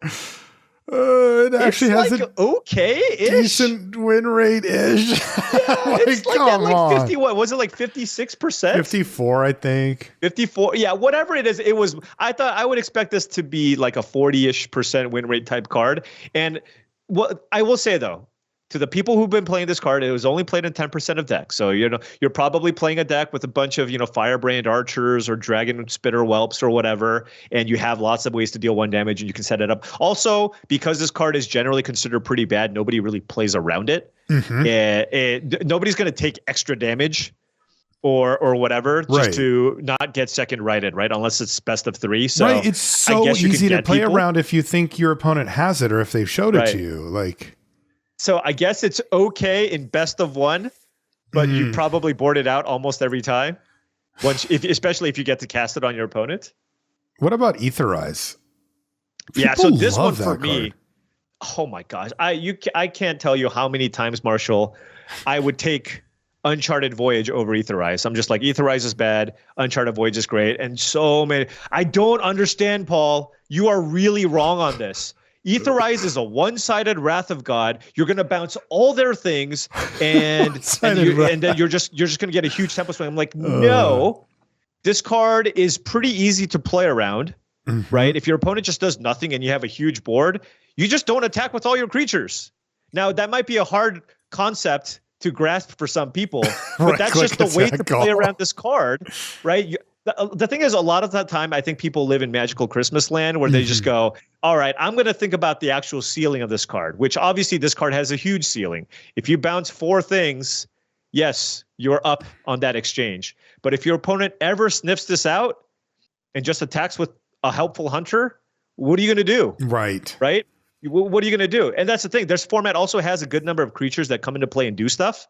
It actually has like okay-ish. Decent win rate-ish. Yeah, it's like at like 50. What was it, like 56%? 54, I think. 54. Yeah, whatever it is. It was. I thought I would expect this to be like a 40-ish% win rate type card. And what I will say though, to the people who've been playing this card, it was only played in 10% of decks. So, you're probably playing a deck with a bunch of, Firebrand Archers or Dragon Spitter Whelps or whatever, and you have lots of ways to deal 1 damage and you can set it up. Also, because this card is generally considered pretty bad, nobody really plays around it. Nobody's going to take extra damage or whatever just to not get second righted, right? Unless it's best of 3. So right. It's so easy to play around if you think your opponent has it or if they've showed it to you. Like... So I guess it's okay in best of 1, but you probably board it out almost every time. Especially if you get to cast it on your opponent. What about Aetherize? Yeah, so this one for me, oh my gosh, I can't tell you how many times, Marshall, I would take Uncharted Voyage over Aetherize. I'm just like, Aetherize is bad, Uncharted Voyage is great, and so many. I don't understand, Paul. You are really wrong on this. Aetherize is a one-sided Wrath of God. You're going to bounce all their things, and then you're just going to get a huge tempo swing. I'm like, no, this card is pretty easy to play around, right? If your opponent just does nothing and you have a huge board, you just don't attack with all your creatures. Now, that might be a hard concept to grasp for some people, but that's just the way to play around this card, right? The thing is, a lot of that time, I think people live in magical Christmas land where they just go, all right, I'm going to think about the actual ceiling of this card, which obviously this card has a huge ceiling. If you bounce 4 things, yes, you're up on that exchange. But if your opponent ever sniffs this out and just attacks with a helpful hunter, what are you going to do? Right. Right? What are you going to do? And that's the thing. This format also has a good number of creatures that come into play and do stuff.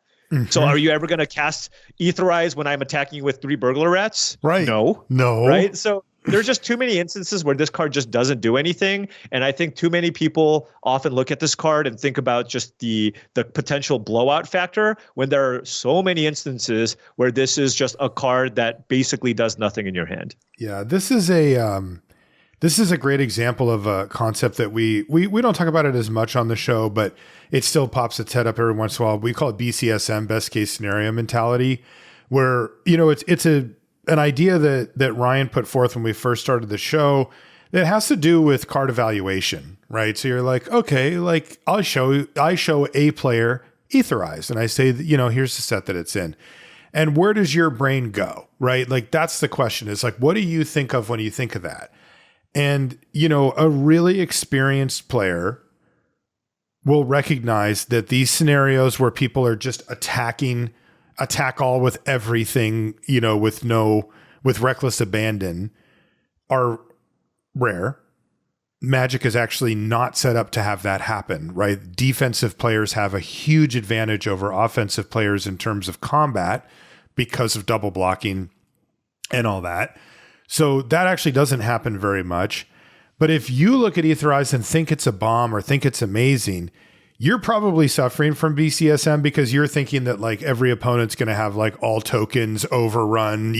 So are you ever going to cast Aetherize when I'm attacking you with 3 burglar rats? Right. No. No. Right. So there's just too many instances where this card just doesn't do anything. And I think too many people often look at this card and think about just the potential blowout factor when there are so many instances where this is just a card that basically does nothing in your hand. Yeah, this is a great example of a concept that we don't talk about it as much on the show, but it still pops its head up every once in a while. We call it BCSM, best case scenario mentality, where, it's an idea that Ryan put forth when we first started the show that has to do with card evaluation, right? So you're like, okay, like I show a player Aetherized and I say, here's the set that it's in. And where does your brain go, right? Like that's the question, is like, what do you think of when you think of that? And, a really experienced player will recognize that these scenarios where people are just attack all with everything, with reckless abandon are rare. Magic is actually not set up to have that happen, right? Defensive players have a huge advantage over offensive players in terms of combat because of double blocking and all that. So that actually doesn't happen very much. But if you look at Aetherized and think it's a bomb or think it's amazing, you're probably suffering from BCSM because you're thinking that like every opponent's going to have like all tokens overrun,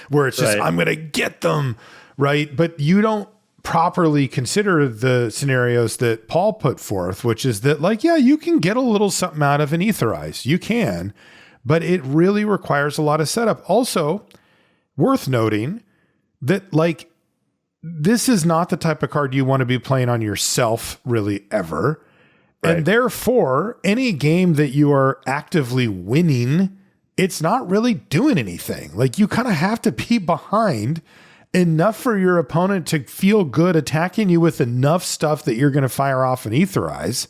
where it's just, I'm going to get them, right? But you don't properly consider the scenarios that Paul put forth, which is that like, yeah, you can get a little something out of an Aetherized. You can, but it really requires a lot of setup. Also, worth noting that like, this is not the type of card you want to be playing on yourself really ever. Right. And therefore, any game that you are actively winning, it's not really doing anything. Like you kind of have to be behind enough for your opponent to feel good attacking you with enough stuff that you're going to fire off and Aetherize.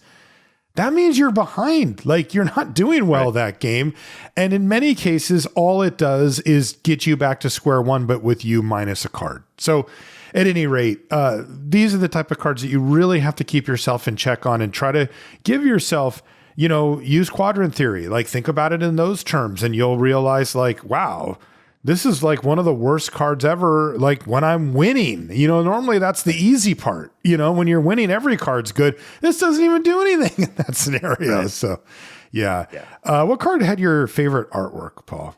That means you're behind. Like you're not doing well that game. And in many cases, all it does is get you back to square one, but with you minus a card. So at any rate, these are the type of cards that you really have to keep yourself in check on and try to give yourself, use quadrant theory. Like think about it in those terms and you'll realize like, wow, this is like one of the worst cards ever. Like when I'm winning, normally that's the easy part. When you're winning, every card's good. This doesn't even do anything in that scenario. Right. So yeah. What card had your favorite artwork, Paul?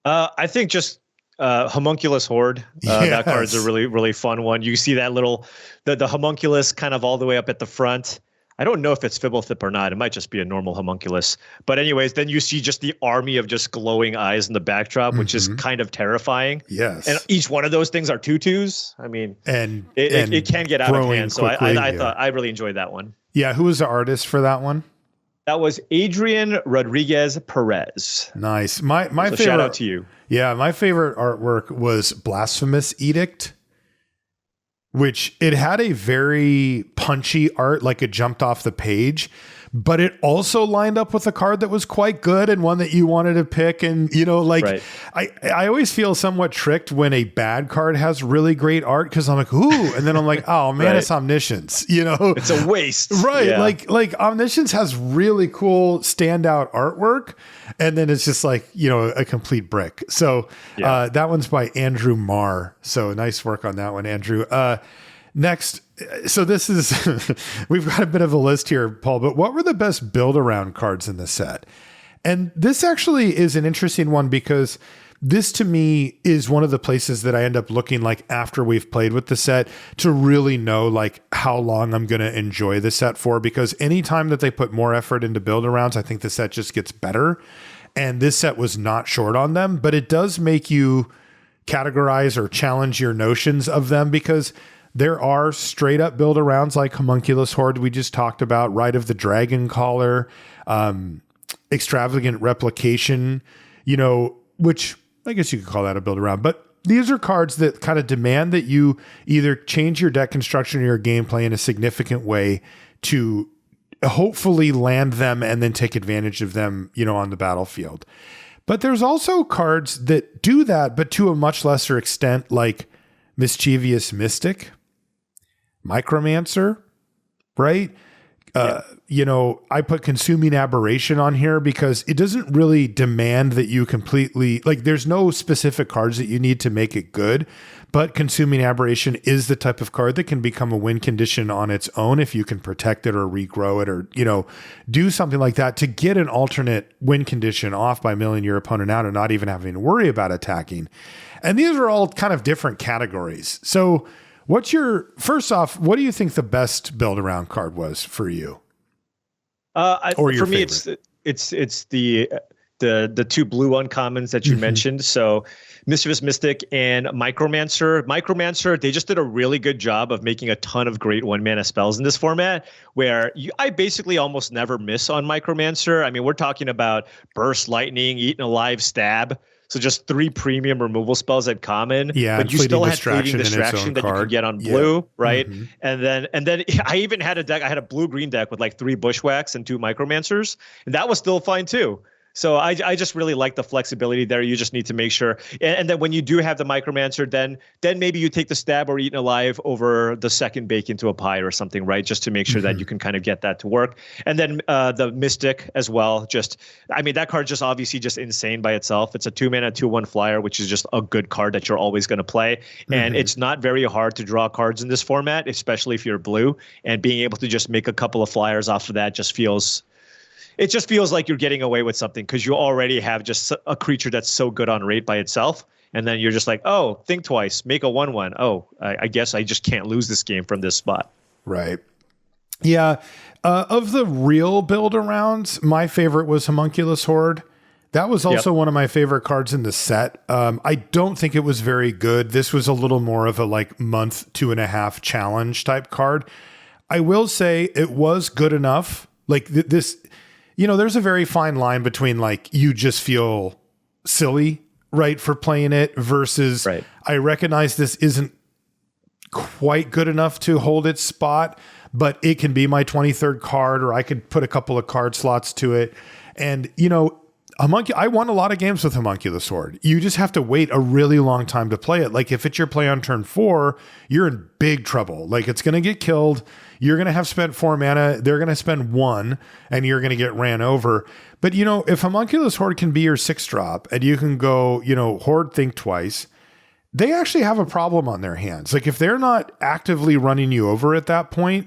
I think just Homunculus Horde. That card's a really, really fun one. You see that little, the homunculus kind of all the way up at the front. I don't know if it's Fibblethip or not. It might just be a normal homunculus. But anyways, then you see just the army of just glowing eyes in the backdrop, which is kind of terrifying. Yes. And each one of those things are tutus. I mean, and it can get out of hand. So quickly, I thought I really enjoyed that one. Yeah. Who was the artist for that one? That was Adrian Rodriguez Perez. Nice. My favorite. Shout out to you. Yeah, my favorite artwork was Blasphemous Edict, which it had a very punchy art, like it jumped off the page, but it also lined up with a card that was quite good and one that you wanted to pick. And, right. I always feel somewhat tricked when a bad card has really great art because I'm like, ooh, and then I'm like, oh man, It's Omniscience, It's a waste. Right. Yeah. Like Omniscience has really cool standout artwork. And then it's just like, a complete brick. So that one's by Andrew Marr. So nice work on that one, Andrew. Next, so this is, we've got a bit of a list here, Paul, but what were the best build-around cards in the set? And this actually is an interesting one because this to me is one of the places that I end up looking like after we've played with the set to really know like how long I'm going to enjoy the set for, because anytime that they put more effort into build-arounds, I think the set just gets better. And this set was not short on them, but it does make you categorize or challenge your notions of them because there are straight up build arounds like Homunculus Horde we just talked about, Rite of the Dragon Caller, Extravagant Replication, which I guess you could call that a build around. But these are cards that kind of demand that you either change your deck construction or your gameplay in a significant way to hopefully land them and then take advantage of them, on the battlefield. But there's also cards that do that, but to a much lesser extent, like Mischievous Mystic, Micromancer, right? I put consuming aberration on here because it doesn't really demand that you completely, like, there's no specific cards that you need to make it good, but consuming aberration is the type of card that can become a win condition on its own if you can protect it or regrow it or, do something like that to get an alternate win condition off by milling your opponent out and not even having to worry about attacking. And these are all kind of different categories. So first off, what do you think the best build around card was for you? For me, it's the two blue uncommons that you mentioned. So Mischievous Mystic and Micromancer. Micromancer, they just did a really good job of making a ton of great 1-mana spells in this format where I basically almost never miss on Micromancer. I mean, we're talking about Burst Lightning, Eaten Alive, Stab. So just 3 premium removal spells at common, but you still had Fleeting Distraction that you could get on blue, right? And then I even had a blue-green deck with like 3 Bushwhacks and 2 Micromancers, and that was still fine too. So I just really like the flexibility there. You just need to make sure. And then when you do have the Micromancer, then maybe you take the Stab or Eaten Alive over the second Bake into a Pie or something, right? Just to make sure that you can kind of get that to work. And then the Mystic as well. That card just obviously just insane by itself. It's a 2-mana, 2/1 flyer, which is just a good card that you're always going to play. And it's not very hard to draw cards in this format, especially if you're blue. And being able to just make a couple of flyers off of that just feels like you're getting away with something because you already have just a creature that's so good on rate by itself. And then you're just like, oh, think twice, make a 1/1. Oh, I guess I just can't lose this game from this spot. Right. Yeah. Of the real build arounds, my favorite was Homunculus Horde. That was also one of my favorite cards in the set. I don't think it was very good. This was a little more of a month, 2.5 challenge type card. I will say it was good enough. This... there's a very fine line between you just feel silly, right, for playing it versus I recognize this isn't quite good enough to hold its spot, but it can be my 23rd card, or I could put a couple of card slots to it. And, I won a lot of games with Homunculus Horde. You just have to wait a really long time to play it. If it's your play on turn 4, you're in big trouble. It's going to get killed. You're going to have spent 4 mana. They're going to spend 1, and you're going to get ran over. But, if Homunculus Horde can be your 6-drop, and you can go, Horde Think Twice, they actually have a problem on their hands. If they're not actively running you over at that point,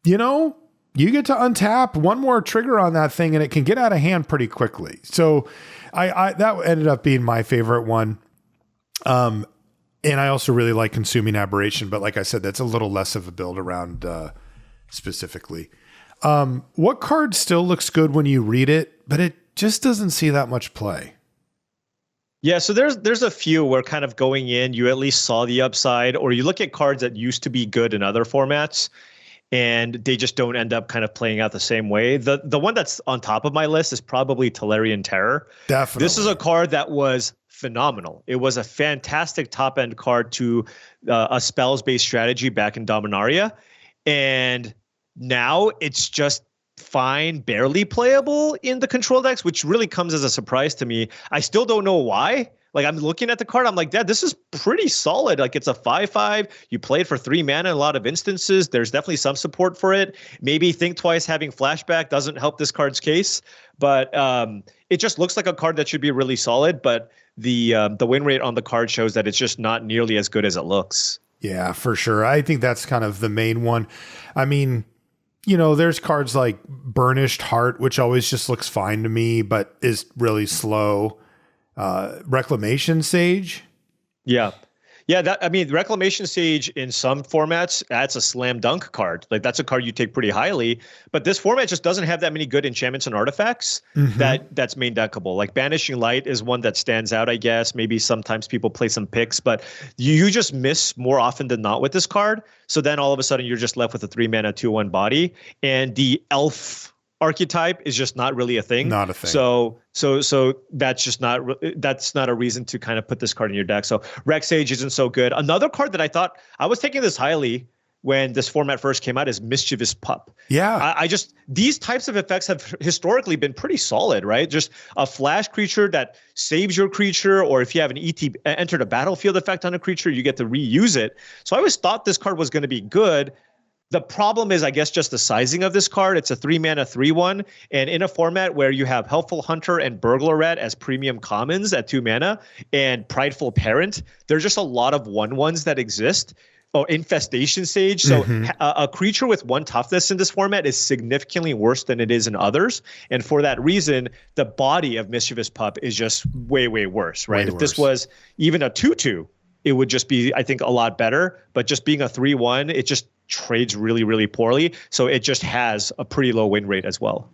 you get to untap one more trigger on that thing and it can get out of hand pretty quickly. So that ended up being my favorite one. And I also really like Consuming Aberration, but like I said, that's a little less of a build around specifically. What card still looks good when you read it, but it just doesn't see that much play? Yeah, so there's a few where kind of going in, you at least saw the upside, or you look at cards that used to be good in other formats, and they just don't end up kind of playing out the same way. The one that's on top of my list is probably Tolarian Terror. Definitely. This is a card that was phenomenal. It was a fantastic top-end card to a spells-based strategy back in Dominaria. And now it's just fine, barely playable in the control decks, which really comes as a surprise to me. I still don't know why. I'm looking at the card, I'm like, Dad, this is pretty solid. It's a 5/5. You play it for 3 mana in a lot of instances. There's definitely some support for it. Maybe Think Twice having flashback doesn't help this card's case, but it just looks like a card that should be really solid. But the win rate on the card shows that it's just not nearly as good as it looks. Yeah, for sure. I think that's kind of the main one. I mean, there's cards like Burnished Heart, which always just looks fine to me, but is really slow. Reclamation Sage. Yeah, Reclamation Sage in some formats, that's a slam dunk card. That's a card you take pretty highly, but this format just doesn't have that many good enchantments and artifacts that's main deckable. Banishing Light is one that stands out, I guess. Maybe sometimes people play some picks, but you just miss more often than not with this card. So then all of a sudden you're just left with a 3-mana 2/1 body, and the elf archetype is just not really a thing. Not a thing. So that's just that's not a reason to kind of put this card in your deck. So Rec Sage isn't so good. Another card that I was taking this highly when this format first came out is Mischievous Pup. Yeah. I just, these types of effects have historically been pretty solid, right? Just a flash creature that saves your creature, or if you have an entered a battlefield effect on a creature, you get to reuse it. So I always thought this card was going to be good. The problem is, I guess, just the sizing of this card. It's a 3-mana 3/1, and in a format where you have Helpful Hunter and Burglar Rat as premium commons at 2 mana, and Prideful Parent, there's just a lot of 1/1s that exist. Oh, Infestation Sage. So a creature with 1 toughness in this format is significantly worse than it is in others, and for that reason, the body of Mischievous Pup is just way, way worse. Right? If this was even a 2/2, it would just be, I think, a lot better. But just being a 3/1, it just trades really, really poorly. So it just has a pretty low win rate as well.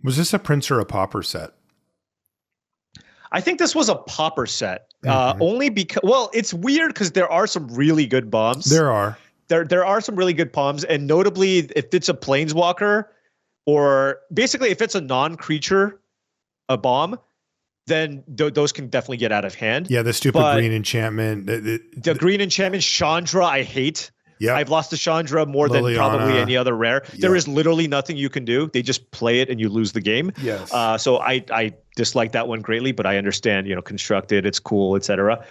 Was this a Prince or a Pauper set? I think this was a Pauper set. Only because, well, it's weird because there are some really good bombs. There are some really good bombs, and notably, if it's a Planeswalker, or basically if it's a non-creature, a bomb, then those can definitely get out of hand. Yeah, the stupid green enchantment. The green enchantment, Chandra, I hate. Yeah, I've lost to Chandra more than probably any other rare. Yep. There is literally nothing you can do. They just play it and you lose the game. Yes. So I dislike that one greatly, but I understand, constructed, it's cool, etc.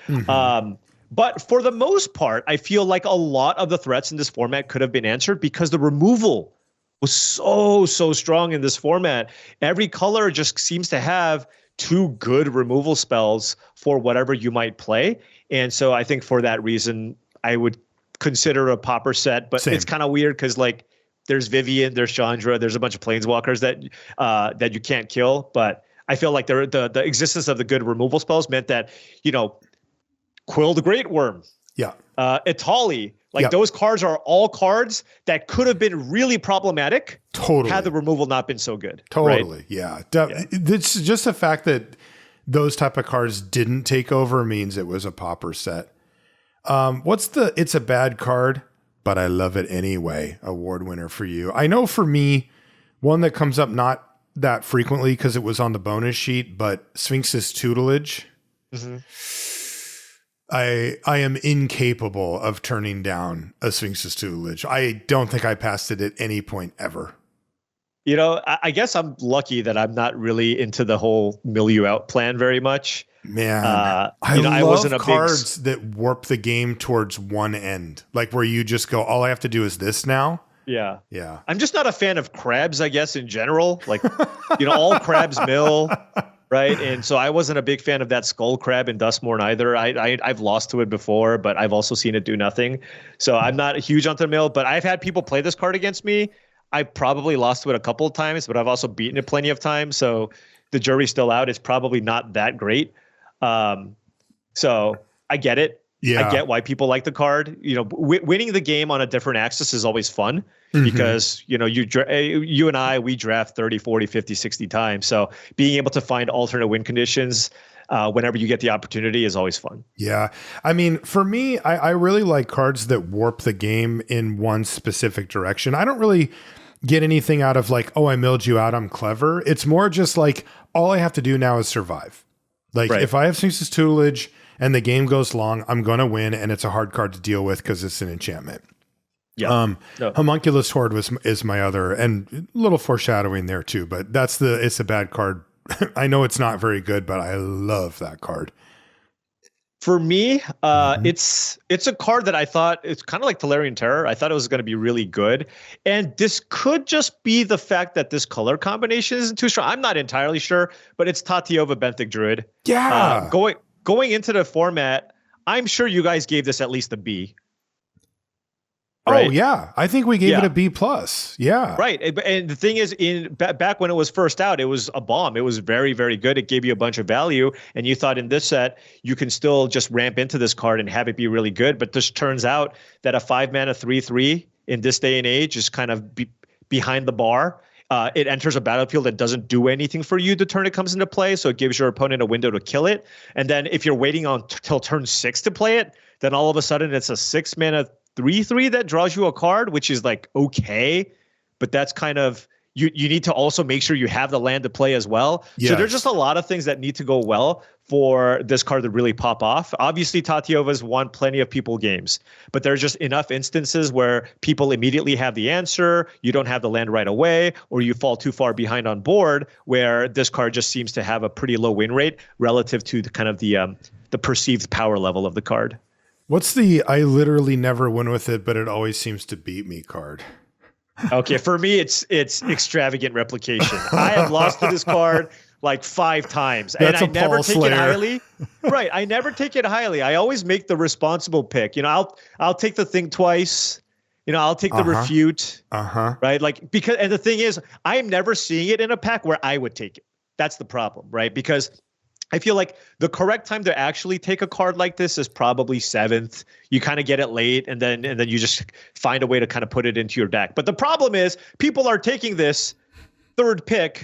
But for the most part, I feel like a lot of the threats in this format could have been answered because the removal was so strong in this format. Every color just seems to have 2 good removal spells for whatever you might play. And so I think for that reason, I would consider a Pauper set, but it's kind of weird because like there's Vivian, there's Chandra, there's a bunch of Planeswalkers that you can't kill. But I feel like the existence of the good removal spells meant that, Quill the Great Worm, Itali, those cards are all cards that could have been really problematic had the removal not been so good. Totally. Right? Yeah. It's just the fact that those type of cards didn't take over means it was a Pauper set. It's a bad card, but I love it anyway award winner for you? I know for me, one that comes up not that frequently because it was on the bonus sheet, but Sphinx's Tutelage. I am incapable of turning down a Sphinx's Tutelage. I don't think I passed it at any point ever. I guess I'm lucky that I'm not really into the whole mill you out plan very much. Man, I love cards that warp the game towards one end, like where you just go, all I have to do is this now. Yeah. Yeah. I'm just not a fan of crabs, I guess, in general. Like, all crabs mill, right? And so I wasn't a big fan of that Skull Crab in Dustmorn either. I've lost to it before, but I've also seen it do nothing. So I'm not huge onto the mill, but I've had people play this card against me. I probably lost to it a couple of times, but I've also beaten it plenty of times. So the jury's still out. It's probably not that great. So I get it. Yeah. I get why people like the card. Winning the game on a different axis is always fun because, you and I, we draft 30, 40, 50, 60 times. So being able to find alternate win conditions whenever you get the opportunity is always fun. Yeah. I mean, for me, I really like cards that warp the game in one specific direction. I don't really get anything out of like, oh, I milled you out, I'm clever. It's more just like, all I have to do now is survive. Like if I have Sphinx's Tutelage and the game goes long, I'm going to win, and it's a hard card to deal with because it's an enchantment. Yeah. Homunculus Horde is my other, and a little foreshadowing there too, but it's a bad card. I know it's not very good, but I love that card. For me, it's a card that I thought, it's kind of like Tolarian Terror. I thought it was going to be really good. And this could just be the fact that this color combination isn't too strong. I'm not entirely sure, but it's Tatiova Benthic Druid. Yeah. Going into the format, I'm sure you guys gave this at least a B. Right? Oh yeah, I think we gave it a B+. Yeah, right. And the thing is, back when it was first out, it was a bomb. It was very, very good. It gave you a bunch of value, and you thought in this set you can still just ramp into this card and have it be really good. But this turns out that a 5-mana 3/3 in this day and age is kind of behind the bar. It enters a battlefield that doesn't do anything for you the turn it comes into play, so it gives your opponent a window to kill it. And then if you're waiting on till turn 6 to play it, then all of a sudden it's a 6-mana 3/3 that draws you a card, which is like okay, but that's kind of you need to also make sure you have the land to play as well. Yes. So there's just a lot of things that need to go well for this card to really pop off. Obviously, Tatiova's won plenty of people games, but there's just enough instances where people immediately have the answer, you don't have the land right away, or you fall too far behind on board, where this card just seems to have a pretty low win rate relative to the kind of the perceived power level of the card. What's the I literally never win with it, but it always seems to beat me card? Okay, for me, it's extravagant replication. I have lost to this card like 5 times, That's and I never take Slayer. it highly. Right, I never take it highly. I always make the responsible pick. I'll take the thing twice. I'll take the refute. Right, like because, and the thing is, I am never seeing it in a pack where I would take it. That's the problem, right? Because I feel like the correct time to actually take a card like this is probably 7th. You kind of get it late, and then you just find a way to kind of put it into your deck. But the problem is people are taking this 3rd pick,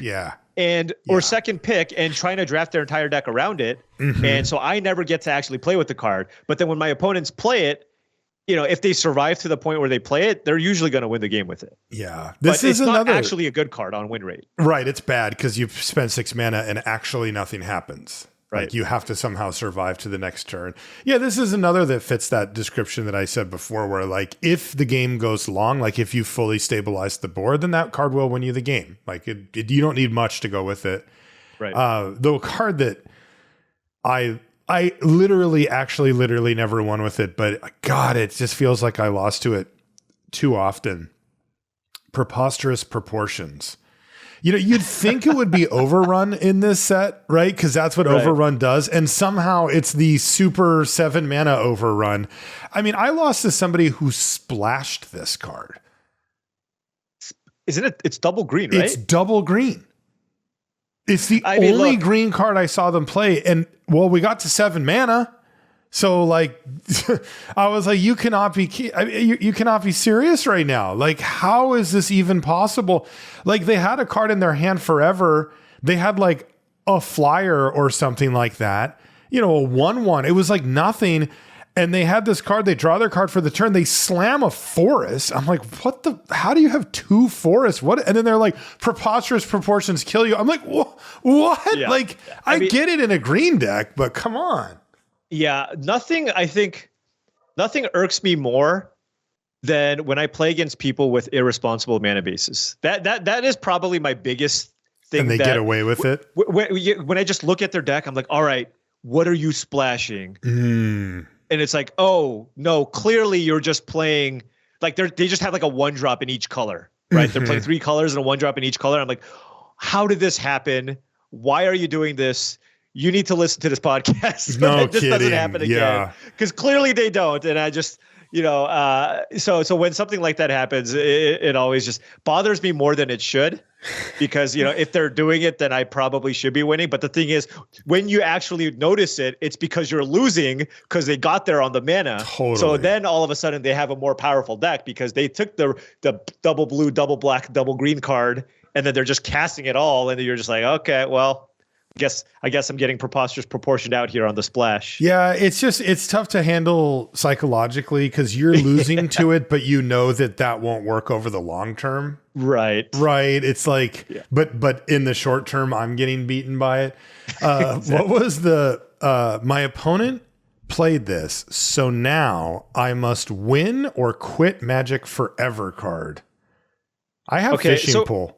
or 2nd pick, and trying to draft their entire deck around it. And so I never get to actually play with the card. But then when my opponents play it, if they survive to the point where they play it, they're usually going to win the game with it. Yeah. This is not actually a good card on win rate. Right. It's bad because you've spent 6 mana and actually nothing happens. Right. Like you have to somehow survive to the next turn. Yeah, this is another that fits that description that I said before, where like if the game goes long, like if you fully stabilize the board, then that card will win you the game. Like you don't need much to go with it. Right. The card that I literally never won with it, but God, it just feels like I lost to it too often. Preposterous Proportions. You'd think it would be Overrun in this set, right? Because that's what Overrun does. And somehow it's the super 7 mana Overrun. I mean, I lost to somebody who splashed this card. Isn't it? It's double green, right? It's double green. It's the only green card I saw them play. And we got to 7 mana. So like, I was like, you cannot be serious right now. Like, how is this even possible? Like they had a card in their hand forever. They had like a flyer or something like that, a 1/1. It was like nothing. And they had this card, they draw their card for the turn. They slam a forest. I'm like, how do you have 2 forests? What? And then they're like, Preposterous Proportions kill you. I'm like, what? Yeah. Like, I mean, get it in a green deck, but come on. Yeah, nothing irks me more than when I play against people with irresponsible mana bases. That is probably my biggest thing. And they get away with it? When I just look at their deck, I'm like, all right, what are you splashing? And it's like, oh, no, clearly you're just playing, like they just have like a 1-drop in each color, right? They're playing 3 colors and a 1-drop in each color. I'm like, how did this happen? Why are you doing this? You need to listen to this podcast so that this doesn't happen again. Because clearly they don't. And I just, so when something like that happens, it always just bothers me more than it should. Because, if they're doing it, then I probably should be winning. But the thing is, when you actually notice it, it's because you're losing because they got there on the mana. Totally. So then all of a sudden they have a more powerful deck because they took the double blue, double black, double green card, and then they're just casting it all. And then you're just like, okay, well, I guess I'm getting preposterous proportioned out here on the splash. Yeah, it's tough to handle psychologically because you're losing to it, but that won't work over the long term. Right. It's like, but in the short term, I'm getting beaten by it. Exactly. What was my opponent played this, so now I must win or quit Magic forever card. I have fishing pole.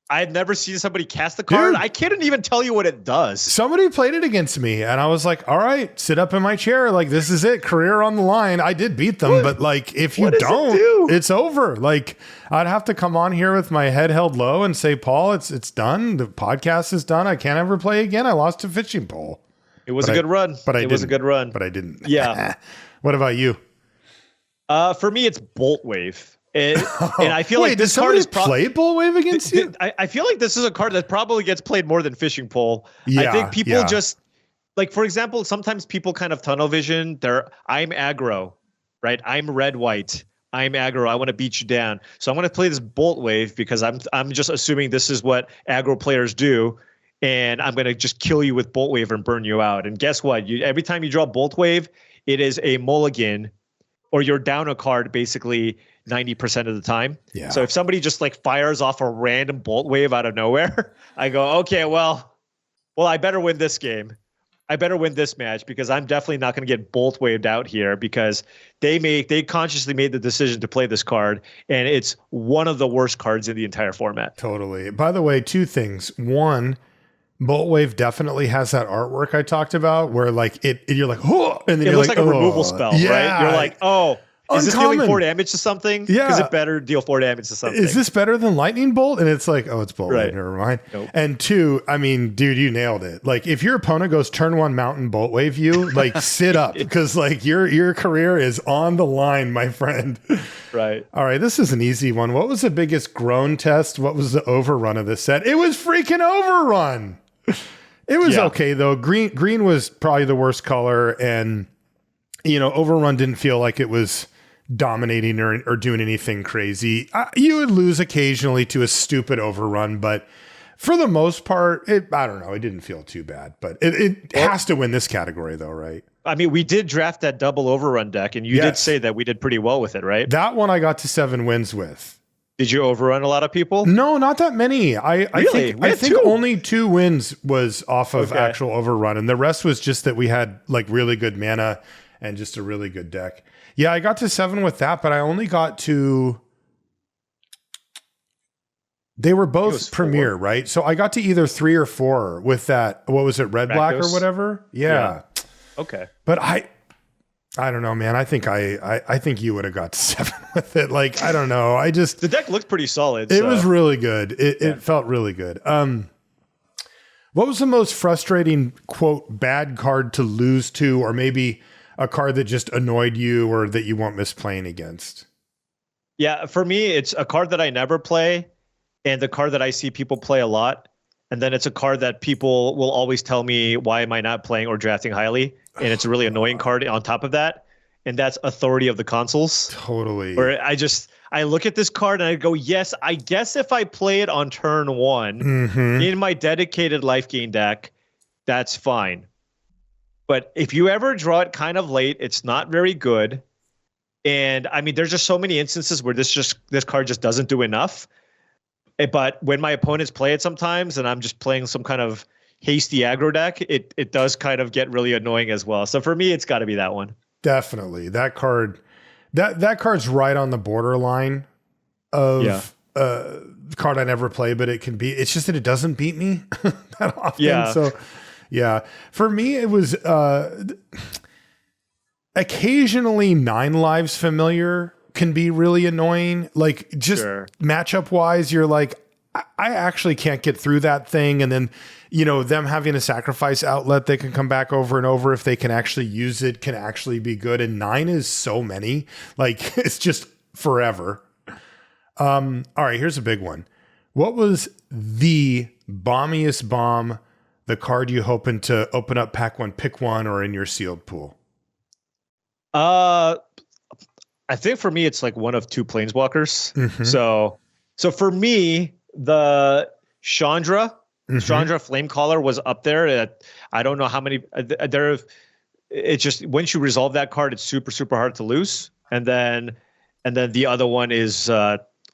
I had never seen somebody cast the card. Dude, I can't even tell you what it does. Somebody played it against me, and I was like, all right, sit up in my chair. Like, this is it. Career on the line. I did beat them, but like, if you don't, it's over. Like, I'd have to come on here with my head held low and say, Paul, it's done. The podcast is done. I can't ever play again. I lost to fishing pole. It was a good run. But I didn't. Yeah. What about you? For me, it's Bolt Wave. And I feel like this card is play Bolt Wave against you. I feel like this is a card that probably gets played more than Fishing Pole. I think people just like, for example, sometimes people kind of tunnel vision. I'm aggro, right? I'm red white. I'm aggro. I want to beat you down. So I'm going to play this Bolt Wave because I'm just assuming this is what aggro players do, and I'm going to just kill you with Bolt Wave and burn you out. And guess what? Every time you draw Bolt Wave, it is a mulligan, or you're down a card basically 90% of the time. Yeah. So if somebody just like fires off a random Bolt Wave out of nowhere, I go, okay, well, I better win this game. I better win this match because I'm definitely not going to get Bolt Waved out here because they consciously made the decision to play this card, and it's one of the worst cards in the entire format. Totally. By the way, 2 things. One, Bolt Wave definitely has that artwork I talked about where like you're like, oh, and then it you're looks like a removal spell, right? You're like, oh, Is this dealing uncommon. 4 damage to something? Yeah. Is it better to deal 4 damage to something? Is this better than lightning bolt? And it's like, oh, it's bolt. Right. Wave, never mind. Nope. And 2, I mean, dude, you nailed it. Like if your opponent goes turn 1 mountain bolt wave you, like sit up because like your career is on the line, my friend. Right. All right, this is an easy one. What was the biggest groan test? What was the overrun of this set? It was freaking overrun. It was okay though. Green was probably the worst color, and overrun didn't feel like it was dominating or doing anything crazy. You would lose occasionally to a stupid overrun, but for the most part, I don't know. It didn't feel too bad, but it has to win this category though, right? I mean, we did draft that double overrun deck, and you did say that we did pretty well with it, right? That one I got to 7 wins with. Did you overrun a lot of people? No, not that many. I think only 2 wins was off of actual overrun, and the rest was just that we had like really good mana and just a really good deck. Yeah, I got to 7 with that, but I only got to... They were both Premier, right? So I got to either 3 or 4 with that. What was it, Red Black or whatever? Yeah. Okay. But I don't know, man. I think I think you would have got to 7 with it. Like, I don't know. The deck looked pretty solid. It was really good. It felt really good. What was the most frustrating, quote, bad card to lose to, or maybe a card that just annoyed you or that you won't miss playing against? Yeah, for me, it's a card that I never play and the card that I see people play a lot. And then it's a card that people will always tell me, why am I not playing or drafting highly? And it's a really annoying card on top of that. And that's Authority of the Consuls. Totally. Where I look at this card and I go, yes, I guess if I play it on turn 1 in my dedicated life gain deck, that's fine. But if you ever draw it kind of late, it's not very good. And I mean, there's just so many instances where this card just doesn't do enough. But when my opponents play it sometimes, and I'm just playing some kind of hasty aggro deck, it does kind of get really annoying as well. So for me, it's got to be that one. Definitely. That card, that card's right on the borderline of card I never play, but it can be. It's just that it doesn't beat me that often. Yeah. So yeah, for me, it was occasionally 9 Lives Familiar can be really annoying. Like just matchup wise, you're like, I actually can't get through that thing. And then, them having a sacrifice outlet they can come back over and over if they can actually use it, can actually be good. And 9 is so many, like it's just forever. All right, here's a big one. What was the bombiest bomb, the card you hoping to open up pack 1, pick 1, or in your sealed pool? I think for me, it's like one of 2 planeswalkers. So for me, the Chandra Flamecaller was up there. I don't know how many there. It's just once you resolve that card, it's super, super hard to lose. And then the other one is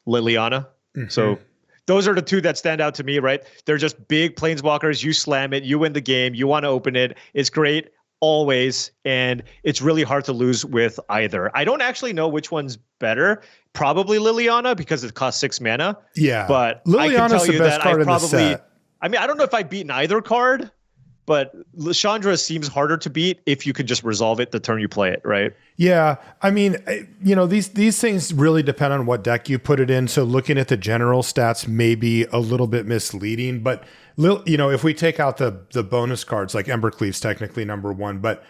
Liliana. So those are the 2 that stand out to me, right? They're just big planeswalkers. You slam it, you win the game, you want to open it. It's great always, and it's really hard to lose with either. I don't actually know which one's better. Probably Liliana because it costs 6 mana. Yeah, but Liliana's the best card in the set. I mean, I don't know if I've beaten either card, but Chandra seems harder to beat if you can just resolve it the turn you play it, right? Yeah, I mean, these things really depend on what deck you put it in. So looking at the general stats may be a little bit misleading, but if we take out the bonus cards, like Embercleave's technically number 1, but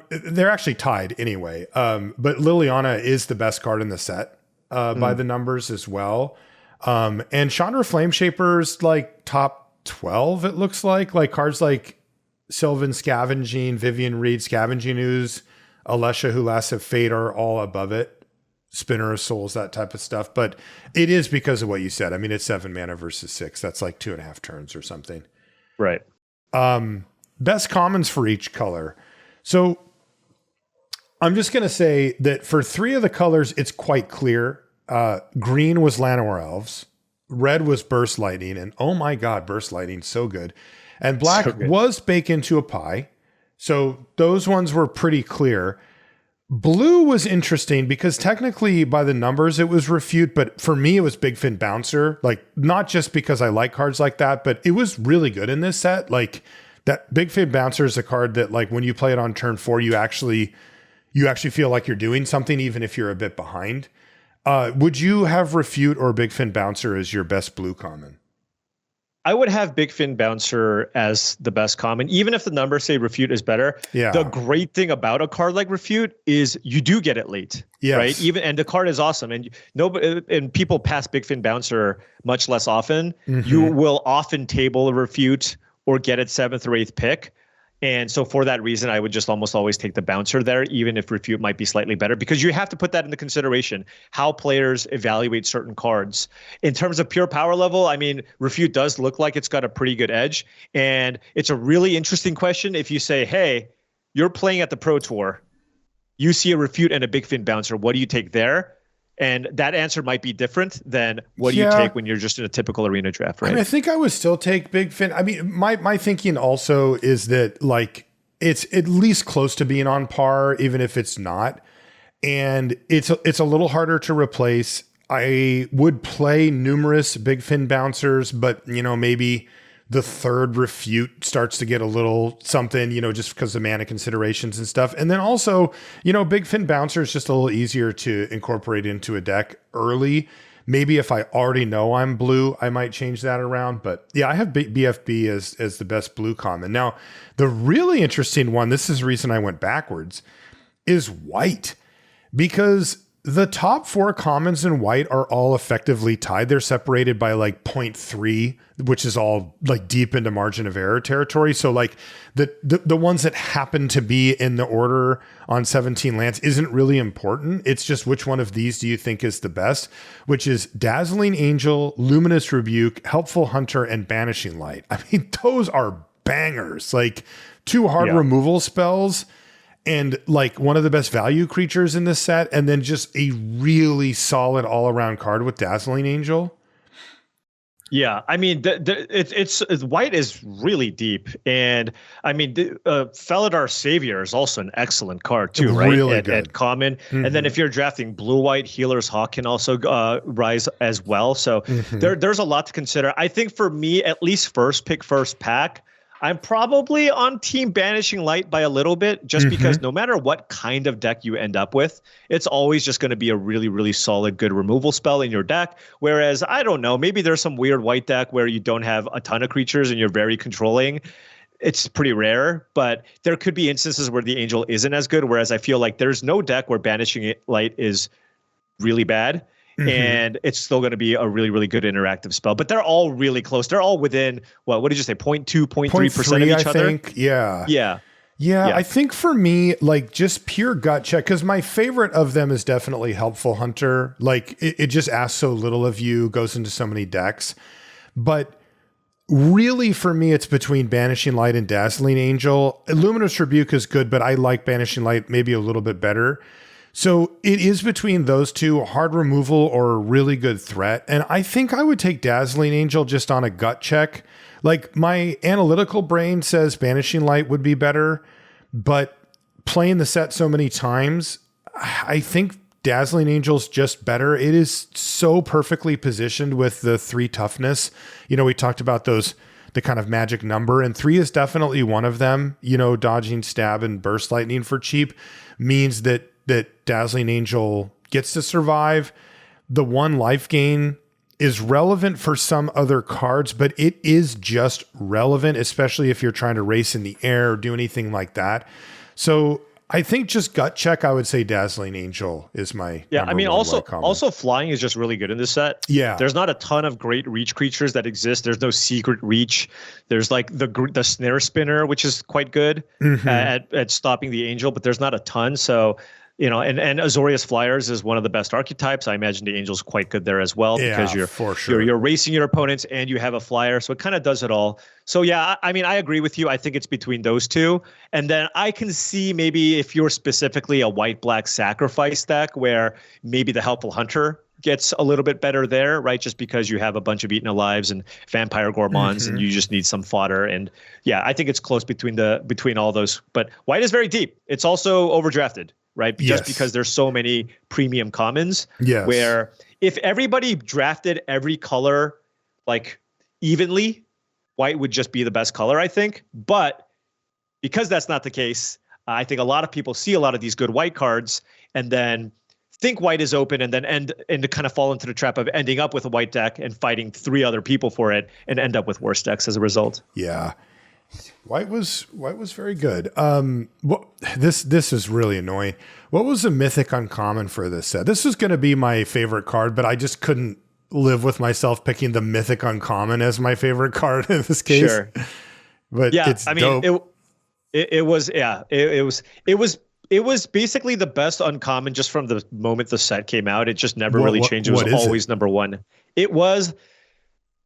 they're actually tied anyway. But Liliana is the best card in the set by the numbers as well. And Chandra Flameshaper's like top 12, it looks like cards like Sylvan Scavenging, Vivian Reed Scavenging Ooze, Alesha Who Laughs at Fate are all above it. Spinner of Souls, that type of stuff. But it is because of what you said. I mean, it's 7 mana versus 6. That's like 2.5 turns or something. Right. Best commons for each color. So I'm just going to say that for 3 of the colors, it's quite clear. Green was Llanowar Elves. Red was Burst Lightning. And oh my God, Burst Lightning, so good. And black was Bake Into a Pie. So those ones were pretty clear. Blue was interesting because technically by the numbers it was Refute, but for me it was Big Fin Bouncer. Like not just because I like cards like that, but it was really good in this set. Like that Big Fin Bouncer is a card that like when you play it on turn 4, you actually you actually feel like you're doing something, even if you're a bit behind. Would you have Refute or Big Fin Bouncer as your best blue common? I would have Big Fin Bouncer as the best common, even if the numbers say Refute is better. Yeah. The great thing about a card like Refute is you do get it late, yes. right? And the card is awesome, and people pass Big Fin Bouncer much less often. Mm-hmm. You will often table a Refute or get it 7th or 8th pick. And so for that reason, I would just almost always take the Bouncer there, even if Refute might be slightly better, because you have to put that into consideration, how players evaluate certain cards. In terms of pure power level, I mean, Refute does look like it's got a pretty good edge. And it's a really interesting question if you say, hey, you're playing at the Pro Tour, you see a Refute and a Big Fin Bouncer, what do you take there? And that answer might be different than what do you take when you're just in a typical arena draft, right? I mean, I think I would still take Big Fin. I mean, my thinking also is that like it's at least close to being on par, even if it's not. And it's a little harder to replace. I would play numerous Big Fin Bouncers, but maybe the third Refute starts to get a little something, just because of mana considerations and stuff. And then also, Big Fin Bouncer is just a little easier to incorporate into a deck early. Maybe if I already know I'm blue, I might change that around. But yeah, I have BFB as the best blue common. Now, the really interesting one, this is the reason I went backwards, is white. Because the top 4 commons in white are all effectively tied. They're separated by like 0.3, which is all like deep into margin of error territory. So like the ones that happen to be in the order on 17 lands isn't really important. It's just which one of these do you think is the best, which is Dazzling Angel, Luminous Rebuke, Helpful Hunter, and Banishing Light. I mean, those are bangers. Like 2 hard removal spells. And like one of the best value creatures in this set, and then just a really solid all-around card with Dazzling Angel. Yeah, I mean, it's white is really deep, and I mean, Felidar Savior is also an excellent card too, right? Really good. At common, and then if you're drafting blue-white, Healer's Hawk can also rise as well. So there's a lot to consider. I think for me, at least first pick, first pack, I'm probably on Team Banishing Light by a little bit, just because no matter what kind of deck you end up with, it's always just going to be a really, really solid, good removal spell in your deck. Whereas, I don't know, maybe there's some weird white deck where you don't have a ton of creatures and you're very controlling. It's pretty rare, but there could be instances where the Angel isn't as good, whereas I feel like there's no deck where Banishing Light is really bad. And it's still going to be a really, really good interactive spell. But they're all really close. They're all within, what did you say, 0.2, 0.3% of each other? I think, yeah. I think for me, like just pure gut check, because my favorite of them is definitely Helpful Hunter. Like it just asks so little of you, goes into so many decks. But really for me, it's between Banishing Light and Dazzling Angel. Luminous Rebuke is good, but I like Banishing Light maybe a little bit better. So it is between those two, hard removal or a really good threat. And I think I would take Dazzling Angel just on a gut check. Like my analytical brain says Banishing Light would be better, but playing the set so many times, I think Dazzling Angel's just better. It is so perfectly positioned with the 3 toughness. We talked about the kind of magic number, and 3 is definitely one of them. Dodging, stab, and burst lightning for cheap means that Dazzling Angel gets to survive. The 1 life gain is relevant for some other cards, but it is just relevant, especially if you're trying to race in the air or do anything like that. So I think just gut check, I would say Dazzling Angel is my I mean, also flying is just really good in this set. Yeah, there's not a ton of great reach creatures that exist. There's no secret reach. There's like the snare spinner, which is quite good at stopping the angel, but there's not a ton. So and Azorius Flyers is one of the best archetypes. I imagine the Angel's quite good there as well, because you're racing your opponents and you have a flyer, so it kind of does it all. So yeah, I mean, I agree with you. I think it's between those two, and then I can see maybe if you're specifically a white-black sacrifice deck where maybe the Helpful Hunter gets a little bit better there, right? Just because you have a bunch of Eaten Alives and Vampire Gourmands, and you just need some fodder. And yeah, I think it's close between all those. But white is very deep. It's also overdrafted, right? Just because there's so many premium commons. Yes. Where if everybody drafted every color like evenly, white would just be the best color, I think. But because that's not the case, I think a lot of people see a lot of these good white cards and then think white is open and then end and to kind of fall into the trap of ending up with a white deck and fighting 3 other people for it and end up with worse decks as a result. Yeah. White was very good. This is really annoying. What was the mythic uncommon for this set? This was going to be my favorite card, but I just couldn't live with myself picking the mythic uncommon as my favorite card in this case. Sure. But yeah, it's I mean, dope. It was basically the best uncommon just from the moment the set came out. It just never really changed. It was always number one. It was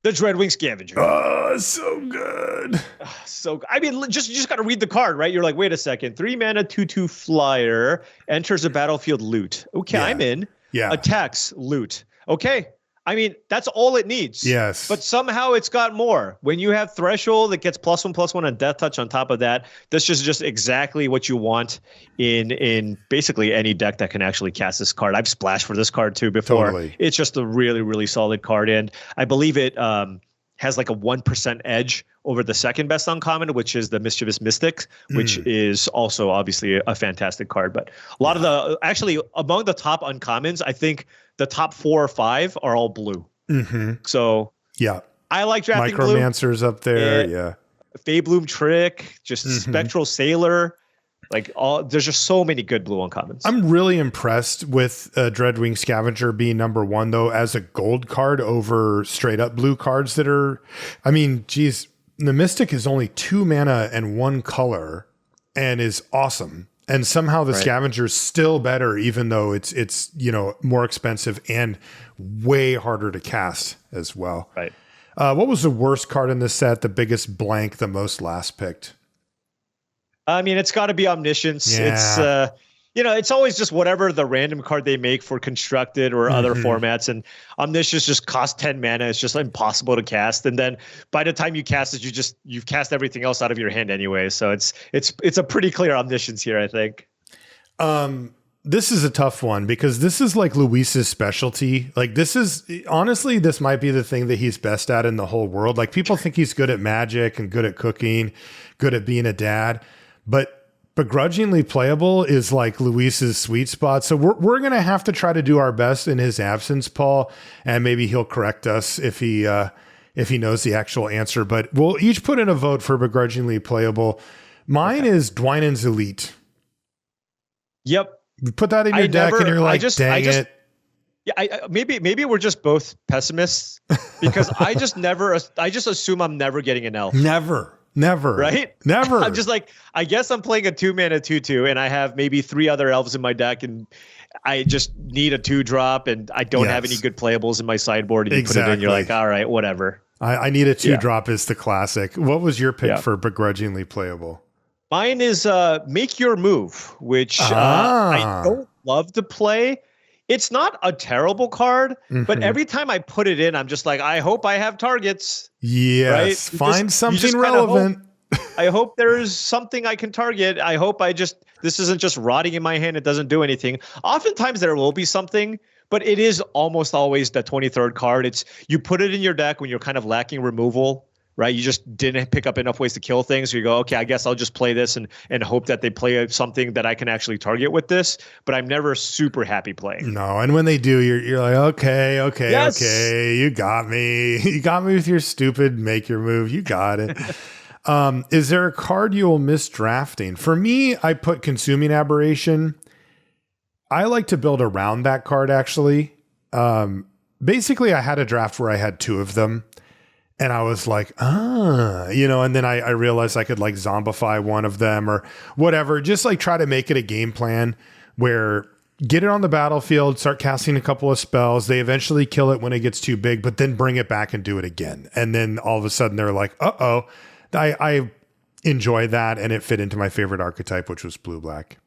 the Dreadwing Scavenger. Oh, so good. So, I mean, you just got to read the card, right? You're like, wait a second. 3 mana, 2/2 flyer, enters the battlefield, loot. Okay, yeah. I'm in. Yeah. Attacks, loot. Okay. I mean, that's all it needs. Yes. But somehow it's got more. When you have Threshold, it gets +1/+1 and Death Touch on top of that. This is just exactly what you want in basically any deck that can actually cast this card. I've splashed for this card too before. Totally. It's just a really, really solid card. And I believe it has like a 1% edge over the second best uncommon, which is the Mischievous Mystic, which is also obviously a fantastic card. But a lot of the, actually among the top uncommons, I think the top 4 or 5 are all blue. Mm-hmm. So yeah, I like drafting Micromancer's blue. up there. Yeah. Feybloom Trick, just Spectral Sailor. Like there's just so many good blue uncommons. I'm really impressed with Dreadwing Scavenger being number 1 though, as a gold card over straight up blue cards that are, I mean, geez, the Mystic is only 2 mana and 1 color and is awesome. And somehow the Scavenger is still better, even though it's more expensive and way harder to cast as well. Right. What was the worst card in this set? The biggest blank, the most last picked? I mean, it's got to be Omniscience. Yeah. It's it's always just whatever the random card they make for Constructed or other formats. And Omniscience just costs 10 mana. It's just impossible to cast. And then by the time you cast it, you've cast everything else out of your hand anyway. So it's a pretty clear Omniscience here, I think. This is a tough one because this is like Luis's specialty. Like this might be the thing that he's best at in the whole world. Like people think he's good at Magic and good at cooking, good at being a dad, but begrudgingly playable is like Luis's sweet spot. So we're going to have to try to do our best in his absence, Paul, and maybe he'll correct us if he knows the actual answer, but we'll each put in a vote for begrudgingly playable. Mine is Dwynen's Elite. Yep. You put that in your deck and you're like, dang it. Yeah, maybe we're just both pessimists because I just assume I'm never getting an elf. Never. Right? Never. I'm just like, I guess I'm playing a 2-mana 2/2 and I have maybe 3 other elves in my deck and I just need a 2-drop and I don't have any good playables in my sideboard and you put it in, you're like, all right, whatever. I need a 2-drop is the classic. What was your pick for begrudgingly playable? Mine is Make Your Move, which I don't love to play. It's not a terrible card, but every time I put it in, I'm just like, I hope I have targets. Yes, right? Find something relevant. I hope there's something I can target. I hope this isn't just rotting in my hand. It doesn't do anything. Oftentimes there will be something, but it is almost always the 23rd card. It's you put it in your deck when you're kind of lacking removal. Right, you just didn't pick up enough ways to kill things. So you go, okay, I guess I'll just play this and hope that they play something that I can actually target with this. But I'm never super happy playing. No, and when they do, you're like, okay, you got me. You got me with your stupid Make Your Move. You got it. Is there a card you will miss drafting? For me, I put Consuming Aberration. I like to build around that card actually. Basically, I had a draft where I had 2 of them. And I was like, and then I realized I could like zombify one of them or whatever. Just like try to make it a game plan where get it on the battlefield, start casting a couple of spells. They eventually kill it when it gets too big, but then bring it back and do it again. And then all of a sudden they're like, I enjoy that. And it fit into my favorite archetype, which was blue-black.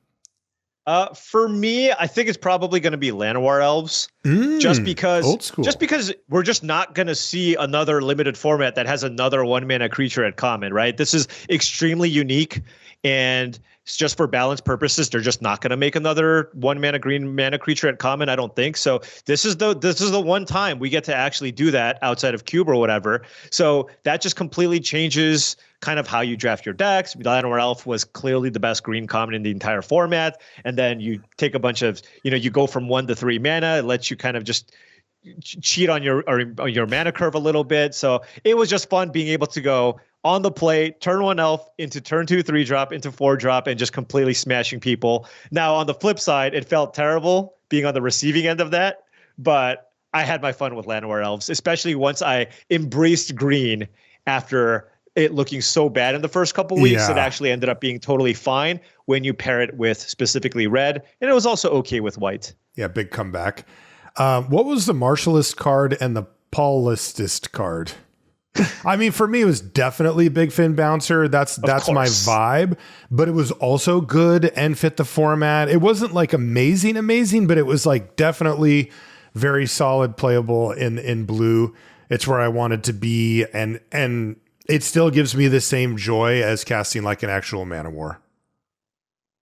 For me, I think it's probably going to be Llanowar Elves, just because we're just not going to see another limited format that has another 1-mana creature at common, right? This is extremely unique, and it's just for balance purposes, they're just not going to make another 1-mana green mana creature at common. I don't think so. This is the one time we get to actually do that outside of Cube or whatever. So that just completely changes kind of how you draft your decks. Llanowar Elf was clearly the best green common in the entire format. And then you take a bunch of, you go from 1 to 3 mana. It lets you kind of just cheat on your mana curve a little bit. So it was just fun being able to go on the play, turn 1 elf into turn 2 3-drop into 4-drop and just completely smashing people. Now on the flip side, it felt terrible being on the receiving end of that, but I had my fun with Llanowar Elves, especially once I embraced green after it looking so bad in the first couple weeks. It actually ended up being totally fine when you pair it with specifically red, and it was also okay with white. Yeah, big comeback. What was the Martialist card and the Paulistist card? I mean, for me, it was definitely Big Fin Bouncer. That's my vibe, but it was also good and fit the format. It wasn't like amazing, but it was like definitely very solid, playable in blue. It's where I wanted to be, and it still gives me the same joy as casting like an actual Man of War.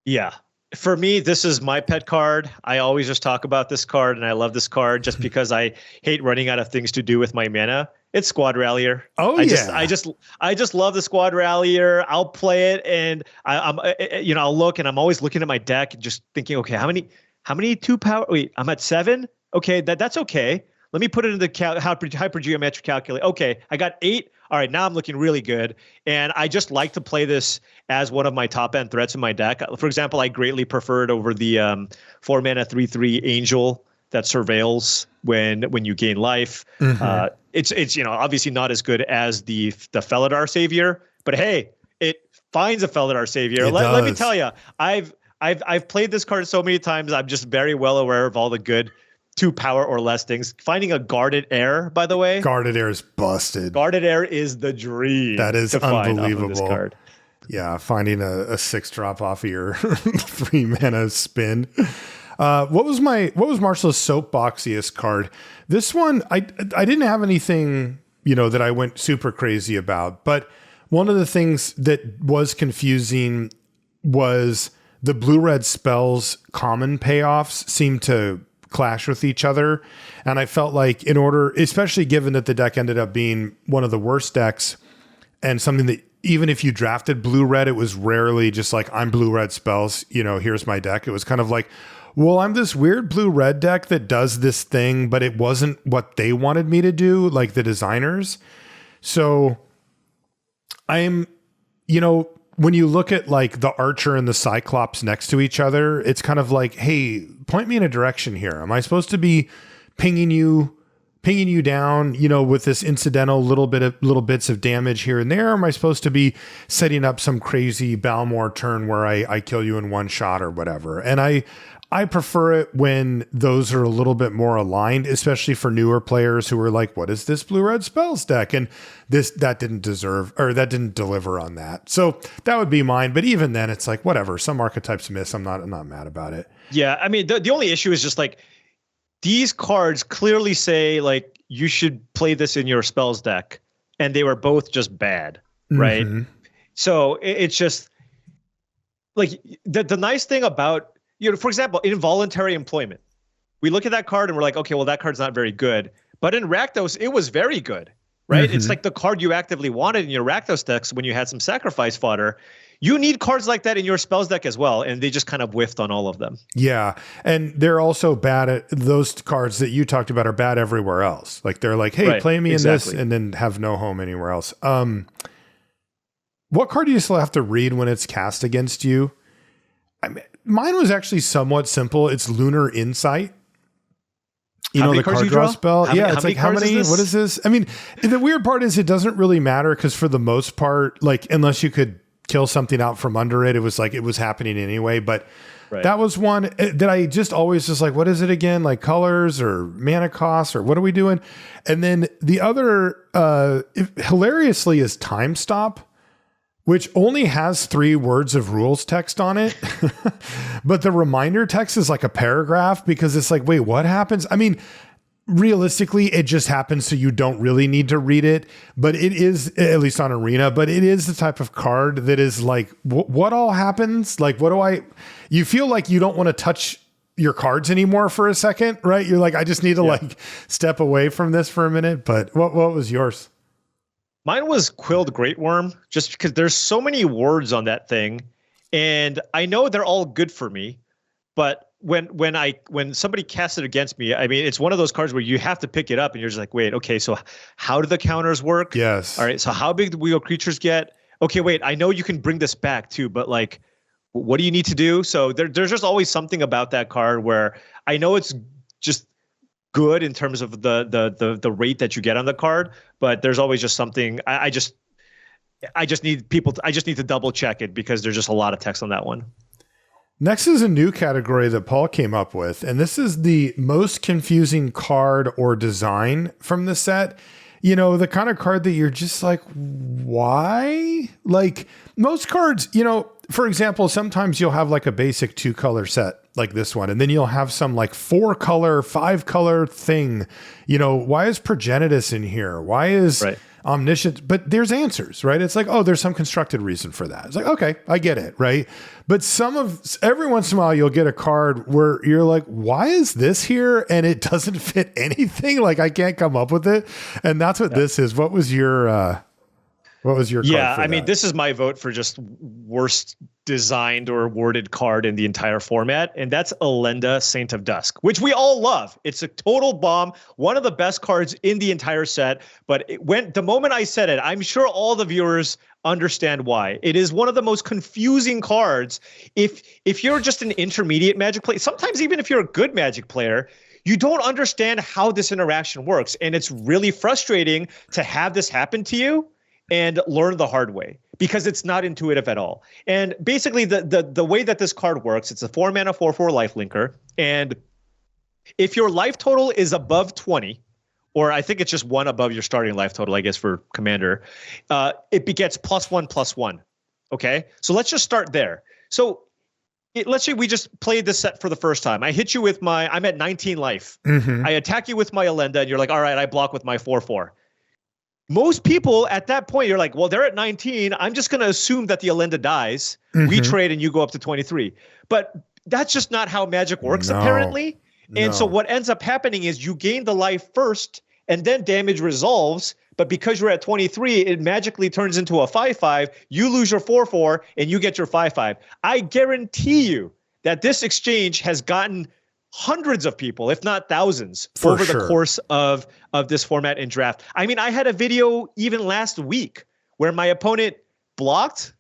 Yeah. For me, this is my pet card. I always just talk about this card, and I love this card just because I hate running out of things to do with my mana. It's Squad Rallier. Oh, I just love the Squad Rallier. I'll play it, and I'll look, and I'm always looking at my deck and just thinking, okay, how many 2 power? Wait, I'm at 7. Okay, that's okay. Let me put it in the hypergeometric calculator. Okay, I got 8. All right, now I'm looking really good. And I just like to play this as one of my top end threats in my deck. For example, I greatly prefer it over the 4 mana 3/3 Angel that surveils when you gain life. Mm-hmm. It's obviously not as good as the Felidar Savior, but hey, it finds a Felidar Savior. Let me tell you, I've played this card so many times. I'm just very well aware of all the good 2 power or less things. Finding a Guarded Air, by the way. Guarded Air is busted. Guarded Air is the dream. That is unbelievable. This card. Yeah, finding a 6-drop off of your 3 mana spin. What was Marshall's Soapboxiest card? This one, I didn't have anything, that I went super crazy about. But one of the things that was confusing was the blue-red spells common payoffs seemed to clash with each other. And I felt like especially given that the deck ended up being one of the worst decks and something that even if you drafted blue-red, it was rarely just like, I'm blue-red spells, here's my deck. It was kind of like, well, I'm this weird blue-red deck that does this thing, but it wasn't what they wanted me to do, like the designers. So I'm, when you look at like the Archer and the Cyclops next to each other, it's kind of like, hey, point me in a direction here. Am I supposed to be pinging you down, with this incidental little bits of damage here and there? Or am I supposed to be setting up some crazy Balmor turn where I kill you in one shot or whatever? And I prefer it when those are a little bit more aligned, especially for newer players who are like, what is this blue-red spells deck? And that didn't deliver on that. So that would be mine. But even then it's like, whatever, some archetypes miss. I'm not mad about it. Yeah. I mean, the only issue is just like these cards clearly say like, you should play this in your spells deck. And they were both just bad. Right. Mm-hmm. So it's just like the nice thing about, for example, involuntary employment. We look at that card and we're like, okay, well, that card's not very good. But in Rakdos, it was very good, right? Mm-hmm. It's like the card you actively wanted in your Rakdos decks when you had some sacrifice fodder. You need cards like that in your spells deck as well, and they just kind of whiffed on all of them. Yeah, and they're also bad at those cards that you talked about are bad everywhere else. Like they're like, hey, play me in this, and then have no home anywhere else. What card do you still have to read when it's cast against you? I mean, mine was actually somewhat simple. It's Lunar Insight. The card draw spell. It's like, how many? What is this? I mean, the weird part is it doesn't really matter because for the most part, like unless you could kill something out from under it, it was like it was happening anyway. But that was one that I just always just like, what is it again? Like colors or mana costs or what are we doing? And then the other, hilariously, is Time Stop, which only has 3 words of rules text on it. But the reminder text is like a paragraph because it's like, wait, what happens? I mean, realistically, it just happens so you don't really need to read it. But it is, at least on Arena, but it is the type of card that is like, what all happens? Like, you feel like you don't want to touch your cards anymore for a second, right? You're like, I just need to like step away from this for a minute. But what was yours? Mine was Quilled Great Worm, just because there's so many words on that thing, and I know they're all good for me, but when somebody casts it against me, I mean, it's one of those cards where you have to pick it up, and you're just like, wait, okay, so how do the counters work? Yes. All right, so how big do your creatures get? Okay, wait, I know you can bring this back too, but like, what do you need to do? So there's just always something about that card where I know it's just good in terms of the rate that you get on the card, but there's always just something. I just need to double check it because there's just a lot of text on that one. Next is a new category that Paul came up with, and this is the most confusing card or design from the set. You know, the kind of card that you're just like, why? Like most cards, you know, for example, sometimes you'll have like a basic 2-color set like this one, and then you'll have some like 4-color, 5-color thing. You know, why is Progenitus in here? Why is Omniscience? But there's answers, right? It's like, oh, there's some constructed reason for that. It's like, okay, I get it, right? But every once in a while you'll get a card where you're like, why is this here? And it doesn't fit anything. Like I can't come up with it. And that's what this is. What was your card for I mean, that? this is my vote for just worst designed or worded card in the entire format, and that's Elenda, Saint of Dusk, which we all love. It's a total bomb, one of the best cards in the entire set. But the moment I said it, I'm sure all the viewers understand why. It is one of the most confusing cards. If you're just an intermediate Magic player, sometimes even if you're a good Magic player, you don't understand how this interaction works, and it's really frustrating to have this happen to you and learn the hard way because it's not intuitive at all. And basically the way that this card works, it's a 4-mana 4/4 lifelinker. And if your life total is above 20, or I think it's just 1 above your starting life total, I guess for Commander, it begets +1/+1. Okay, so let's just start there. So let's say we just played this set for the first time. I hit you with I'm at 19 life. Mm-hmm. I attack you with my Elenda, and you're like, all right, I block with my 4/4. Most people at that point, you're like, well, they're at 19. I'm just going to assume that the Elenda dies. Mm-hmm. We trade and you go up to 23. But that's just not how Magic works, apparently. And so what ends up happening is you gain the life first and then damage resolves. But because you're at 23, it magically turns into a 5/5. You lose your 4/4 and you get your 5/5. I guarantee you that this exchange has gotten hundreds of people, if not thousands, over the course of this format and draft. I mean, I had a video even last week where my opponent blocked.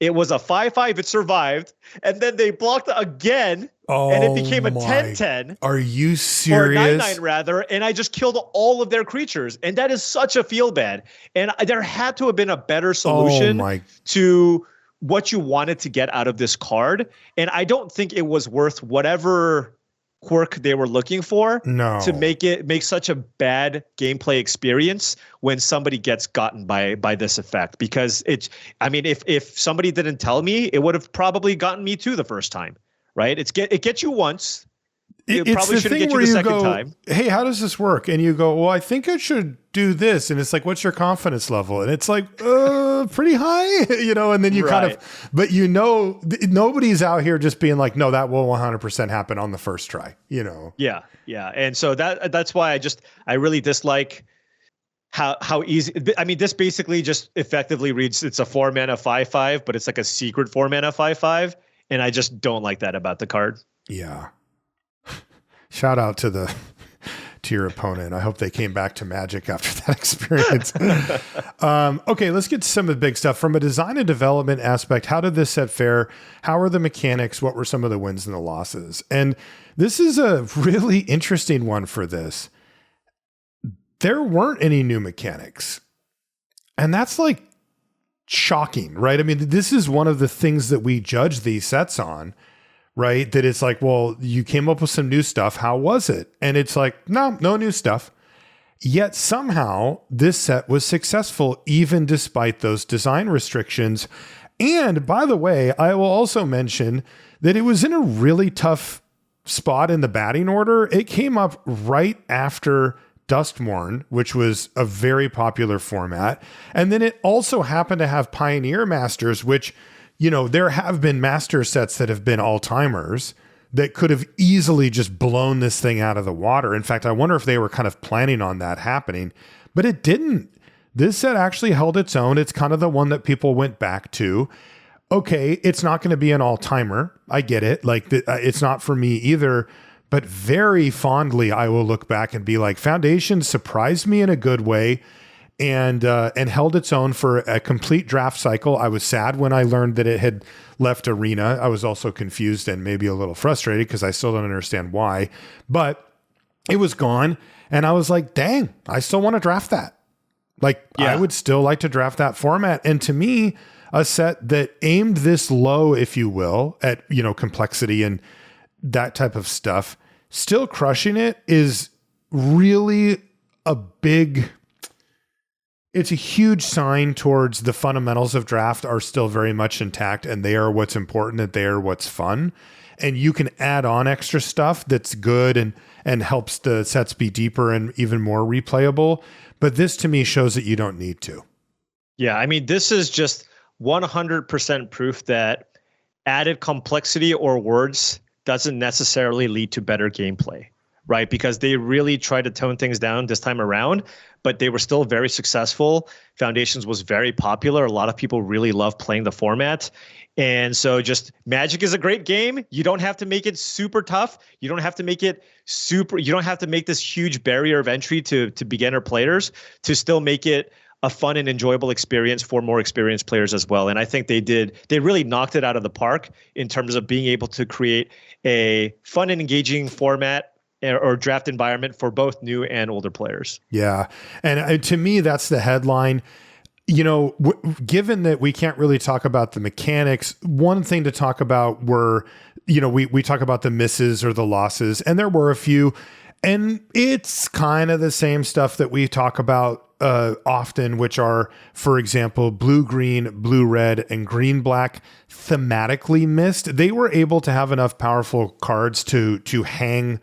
It was a 5/5. It survived. And then they blocked again. And it became a 10/10. Are you serious? Or 9/9 rather. And I just killed all of their creatures. And that is such a feel bad. And there had to have been a better solution to what you wanted to get out of this card. And I don't think it was worth whatever quirk they were looking for to make such a bad gameplay experience when somebody gets gotten by this effect. Because if somebody didn't tell me, it would have probably gotten me too the first time, right? It gets you once. It probably shouldn't get you the second time. Hey, how does this work? And you go, well, I think I should do this. And it's like, what's your confidence level? And it's like, pretty high, you know, and then you kind of, but you know, nobody's out here just being like, no, that will 100% happen on the first try, you know? Yeah. Yeah. And so that's why I really dislike how easy, I mean, this basically just effectively reads, it's a 4-mana 5/5, but it's like a secret 4-mana 5/5. And I just don't like that about the card. Yeah. Shout out to your opponent. I hope they came back to Magic after that experience. Okay, let's get to some of the big stuff. From a design and development aspect, how did this set fare? How are the mechanics? What were some of the wins and the losses? And this is a really interesting one for this. There weren't any new mechanics. And that's like shocking, right? I mean, this is one of the things that we judge these sets on. Right? That it's like, well, you came up with some new stuff. How was it? And it's like, no new stuff. Yet somehow this set was successful, even despite those design restrictions. And by the way, I will also mention that it was in a really tough spot in the batting order. It came up right after Duskmourn, which was a very popular format. And then it also happened to have Pioneer Masters, which, you know, there have been master sets that have been all-timers that could have easily just blown this thing out of the water. In fact, I wonder if they were kind of planning on that happening, but it didn't. This set actually held its own. It's kind of the one that people went back to. Okay, it's not going to be an all-timer. I get it. Like, it's not for me either. But very fondly, I will look back and be like, Foundation surprised me in a good way and held its own for a complete draft cycle. I was sad when I learned that it had left Arena. I was also confused and maybe a little frustrated because I still don't understand why. But it was gone. And I was like, dang, I still want to draft that. Like, I would still like to draft that format. And to me, a set that aimed this low, if you will, at, you know, complexity and that type of stuff, still crushing it is really it's a huge sign towards the fundamentals of draft are still very much intact, and they are what's important, and they are what's fun. And you can add on extra stuff that's good and helps the sets be deeper and even more replayable. But this to me shows that you don't need to. Yeah, I mean, this is just 100% proof that added complexity or words doesn't necessarily lead to better gameplay, right? Because they really tried to tone things down this time around, but they were still very successful. Foundations was very popular. A lot of people really love playing the format. And so just Magic is a great game. You don't have to make it super tough. You don't have to make it you don't have to make this huge barrier of entry to beginner players to still make it a fun and enjoyable experience for more experienced players as well. And I think they really knocked it out of the park in terms of being able to create a fun and engaging format or draft environment for both new and older players. Yeah. And to me, that's the headline. You know, given that we can't really talk about the mechanics, one thing to talk about were, you know, we talk about the misses or the losses, and there were a few, and it's kind of the same stuff that we talk about often, which are, for example, blue-green, blue-red, and green-black thematically missed. They were able to have enough powerful cards to hang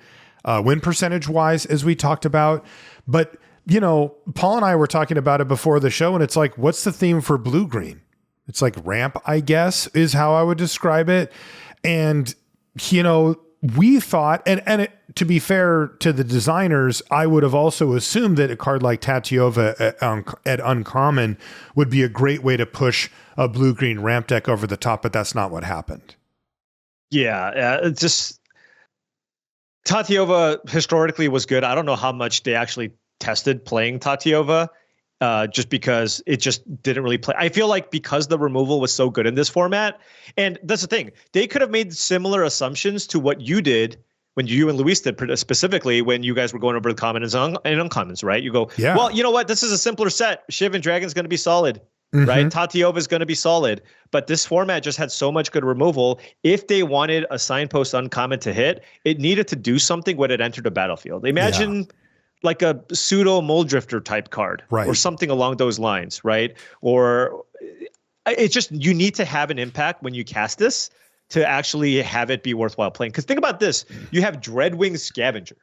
win percentage-wise, as we talked about. But, you know, Paul and I were talking about it before the show, and it's like, what's the theme for blue-green? It's like ramp, I guess, is how I would describe it. And, you know, we thought, and to be fair to the designers, I would have also assumed that a card like Tatyova at Uncommon would be a great way to push a blue-green ramp deck over the top, but that's not what happened. Yeah, it's just Tatyova historically was good. I don't know how much they actually tested playing Tatyova, just because it just didn't really play. I feel like because the removal was so good in this format, and that's the thing, they could have made similar assumptions to what you did when you and Luis did, specifically when you guys were going over the commons and uncommons, right? You go, yeah, well, you know what? This is a simpler set. Shiv and Dragon's going to be solid, right? Tatyova is going to be solid. But this format just had so much good removal. If they wanted a signpost uncommon to hit, it needed to do something when it entered the battlefield. Imagine like a pseudo Moldrifter type card, right, or something along those lines, right? Or it's just, you need to have an impact when you cast this to actually have it be worthwhile playing. Because think about this, you have Dreadwing Scavenger.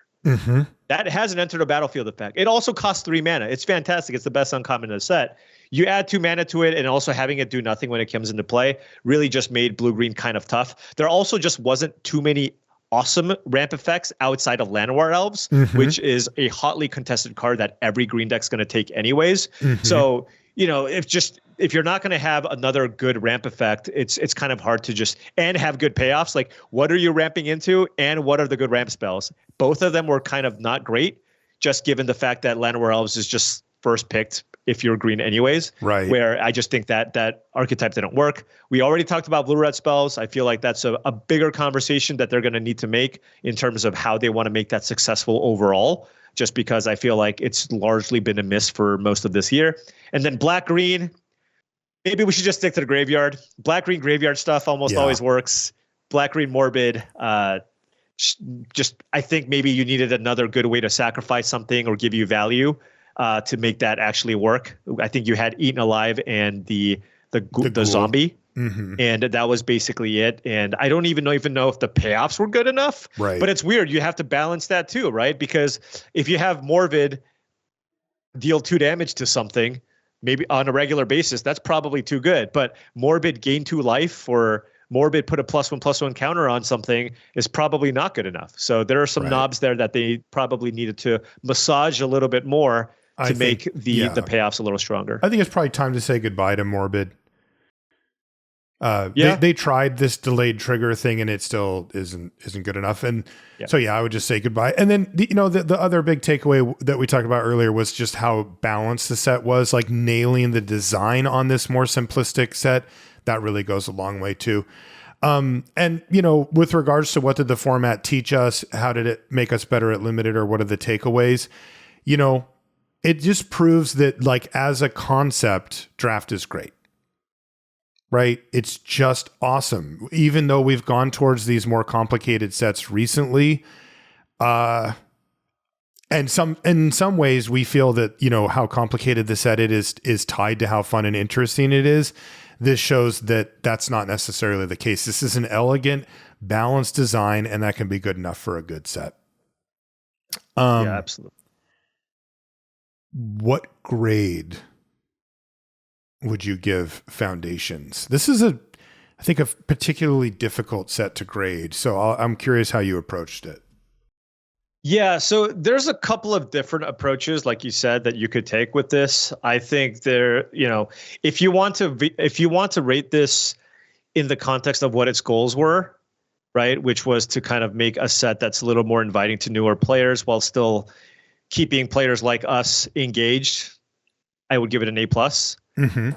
That hasn't entered a battlefield effect. It also costs 3 mana. It's fantastic. It's the best uncommon in the set. You add 2 mana to it, and also having it do nothing when it comes into play really just made blue-green kind of tough. There also just wasn't too many awesome ramp effects outside of Llanowar Elves, which is a hotly contested card that every green deck's going to take anyways. So, you know, if you're not going to have another good ramp effect, it's kind of hard to just and have good payoffs. Like, what are you ramping into, and what are the good ramp spells? Both of them were kind of not great, just given the fact that Llanowar Elves is just first picked if you're green anyways, right? Where I just think that archetype didn't work. We already talked about blue-red spells. I feel like that's a bigger conversation that they're going to need to make in terms of how they want to make that successful overall, just because I feel like it's largely been a miss for most of this year. And then black-green, maybe we should just stick to the graveyard. Black-green graveyard stuff almost always works. Black-green morbid, just I think maybe you needed another good way to sacrifice something or give you value to make that actually work. I think you had Eaten Alive and the zombie, and that was basically it. And I don't even know if the payoffs were good enough. Right. But it's weird. You have to balance that too, right? Because if you have Morbid deal 2 damage to something, maybe on a regular basis, that's probably too good. But Morbid gain 2 life, or Morbid put a +1/+1 counter on something is probably not good enough. So there are some knobs there that they probably needed to massage a little bit more to make the payoffs a little stronger. I think it's probably time to say goodbye to Morbid. They tried this delayed trigger thing and it still isn't good enough. And so, I would just say goodbye. And then, the other big takeaway that we talked about earlier was just how balanced the set was, like nailing the design on this more simplistic set. That really goes a long way too. And, with regards to what did the format teach us, how did it make us better at limited, or what are the takeaways? It just proves that, like, as a concept, draft is great. Right? It's just awesome. Even though we've gone towards these more complicated sets recently, and in some ways we feel that, how complicated the set it is tied to how fun and interesting it is. This shows that that's not necessarily the case. This is an elegant, balanced design, and that can be good enough for a good set. Yeah, absolutely. What grade would you give Foundations? This is I think a particularly difficult set to grade. So I'm curious how you approached it. Yeah, so there's a couple of different approaches, like you said, that you could take with this. I think if you want to rate this in the context of what its goals were, right, which was to kind of make a set that's a little more inviting to newer players while still keeping players like us engaged, I would give it an A+. Mm-hmm.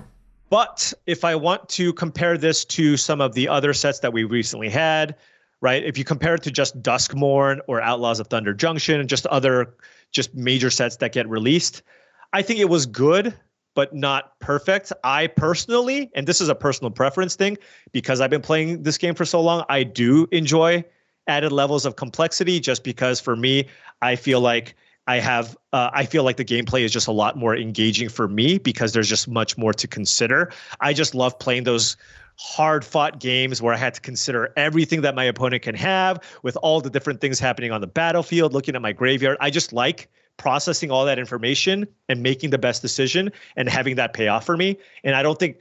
But if I want to compare this to some of the other sets that we recently had, right? If you compare it to just Duskmorn or Outlaws of Thunder Junction and just other major sets that get released, I think it was good, but not perfect. I personally, and this is a personal preference thing, because I've been playing this game for so long, I do enjoy added levels of complexity, just because for me, I feel like the gameplay is just a lot more engaging for me because there's just much more to consider. I just love playing those hard-fought games where I had to consider everything that my opponent can have with all the different things happening on the battlefield, looking at my graveyard. I just like processing all that information and making the best decision and having that pay off for me. And I don't think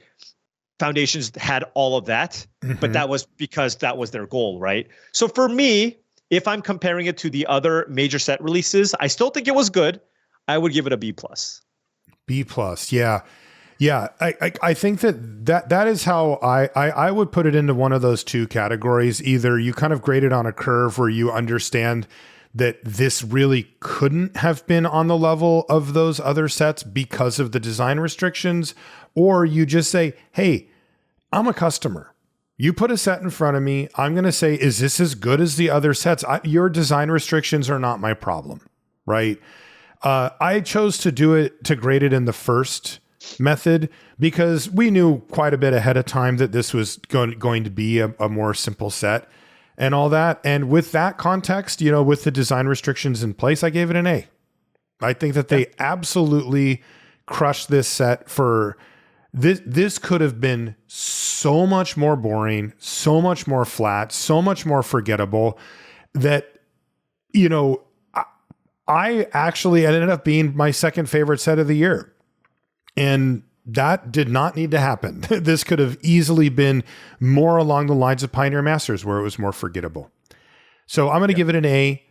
Foundations had all of that, but that was because that was their goal, right? So for me, if I'm comparing it to the other major set releases, I still think it was good. I would give it a B+. B+, yeah. Yeah, I think that is how I would put it into one of those two categories. Either you kind of grade it on a curve where you understand that this really couldn't have been on the level of those other sets because of the design restrictions, or you just say, hey, I'm a customer. You put a set in front of me. I'm going to say, is this as good as the other sets? Your design restrictions are not my problem, right? I chose to grade it in the first method because we knew quite a bit ahead of time that this was going to be a more simple set and all that. And with that context, with the design restrictions in place, I gave it an A. I think that they absolutely crushed this set for this. This could have been so much more boring, so much more flat, so much more forgettable that, I actually ended up being my second favorite set of the year. And that did not need to happen. This could have easily been more along the lines of Pioneer Masters, where it was more forgettable. So I'm going to give it an A.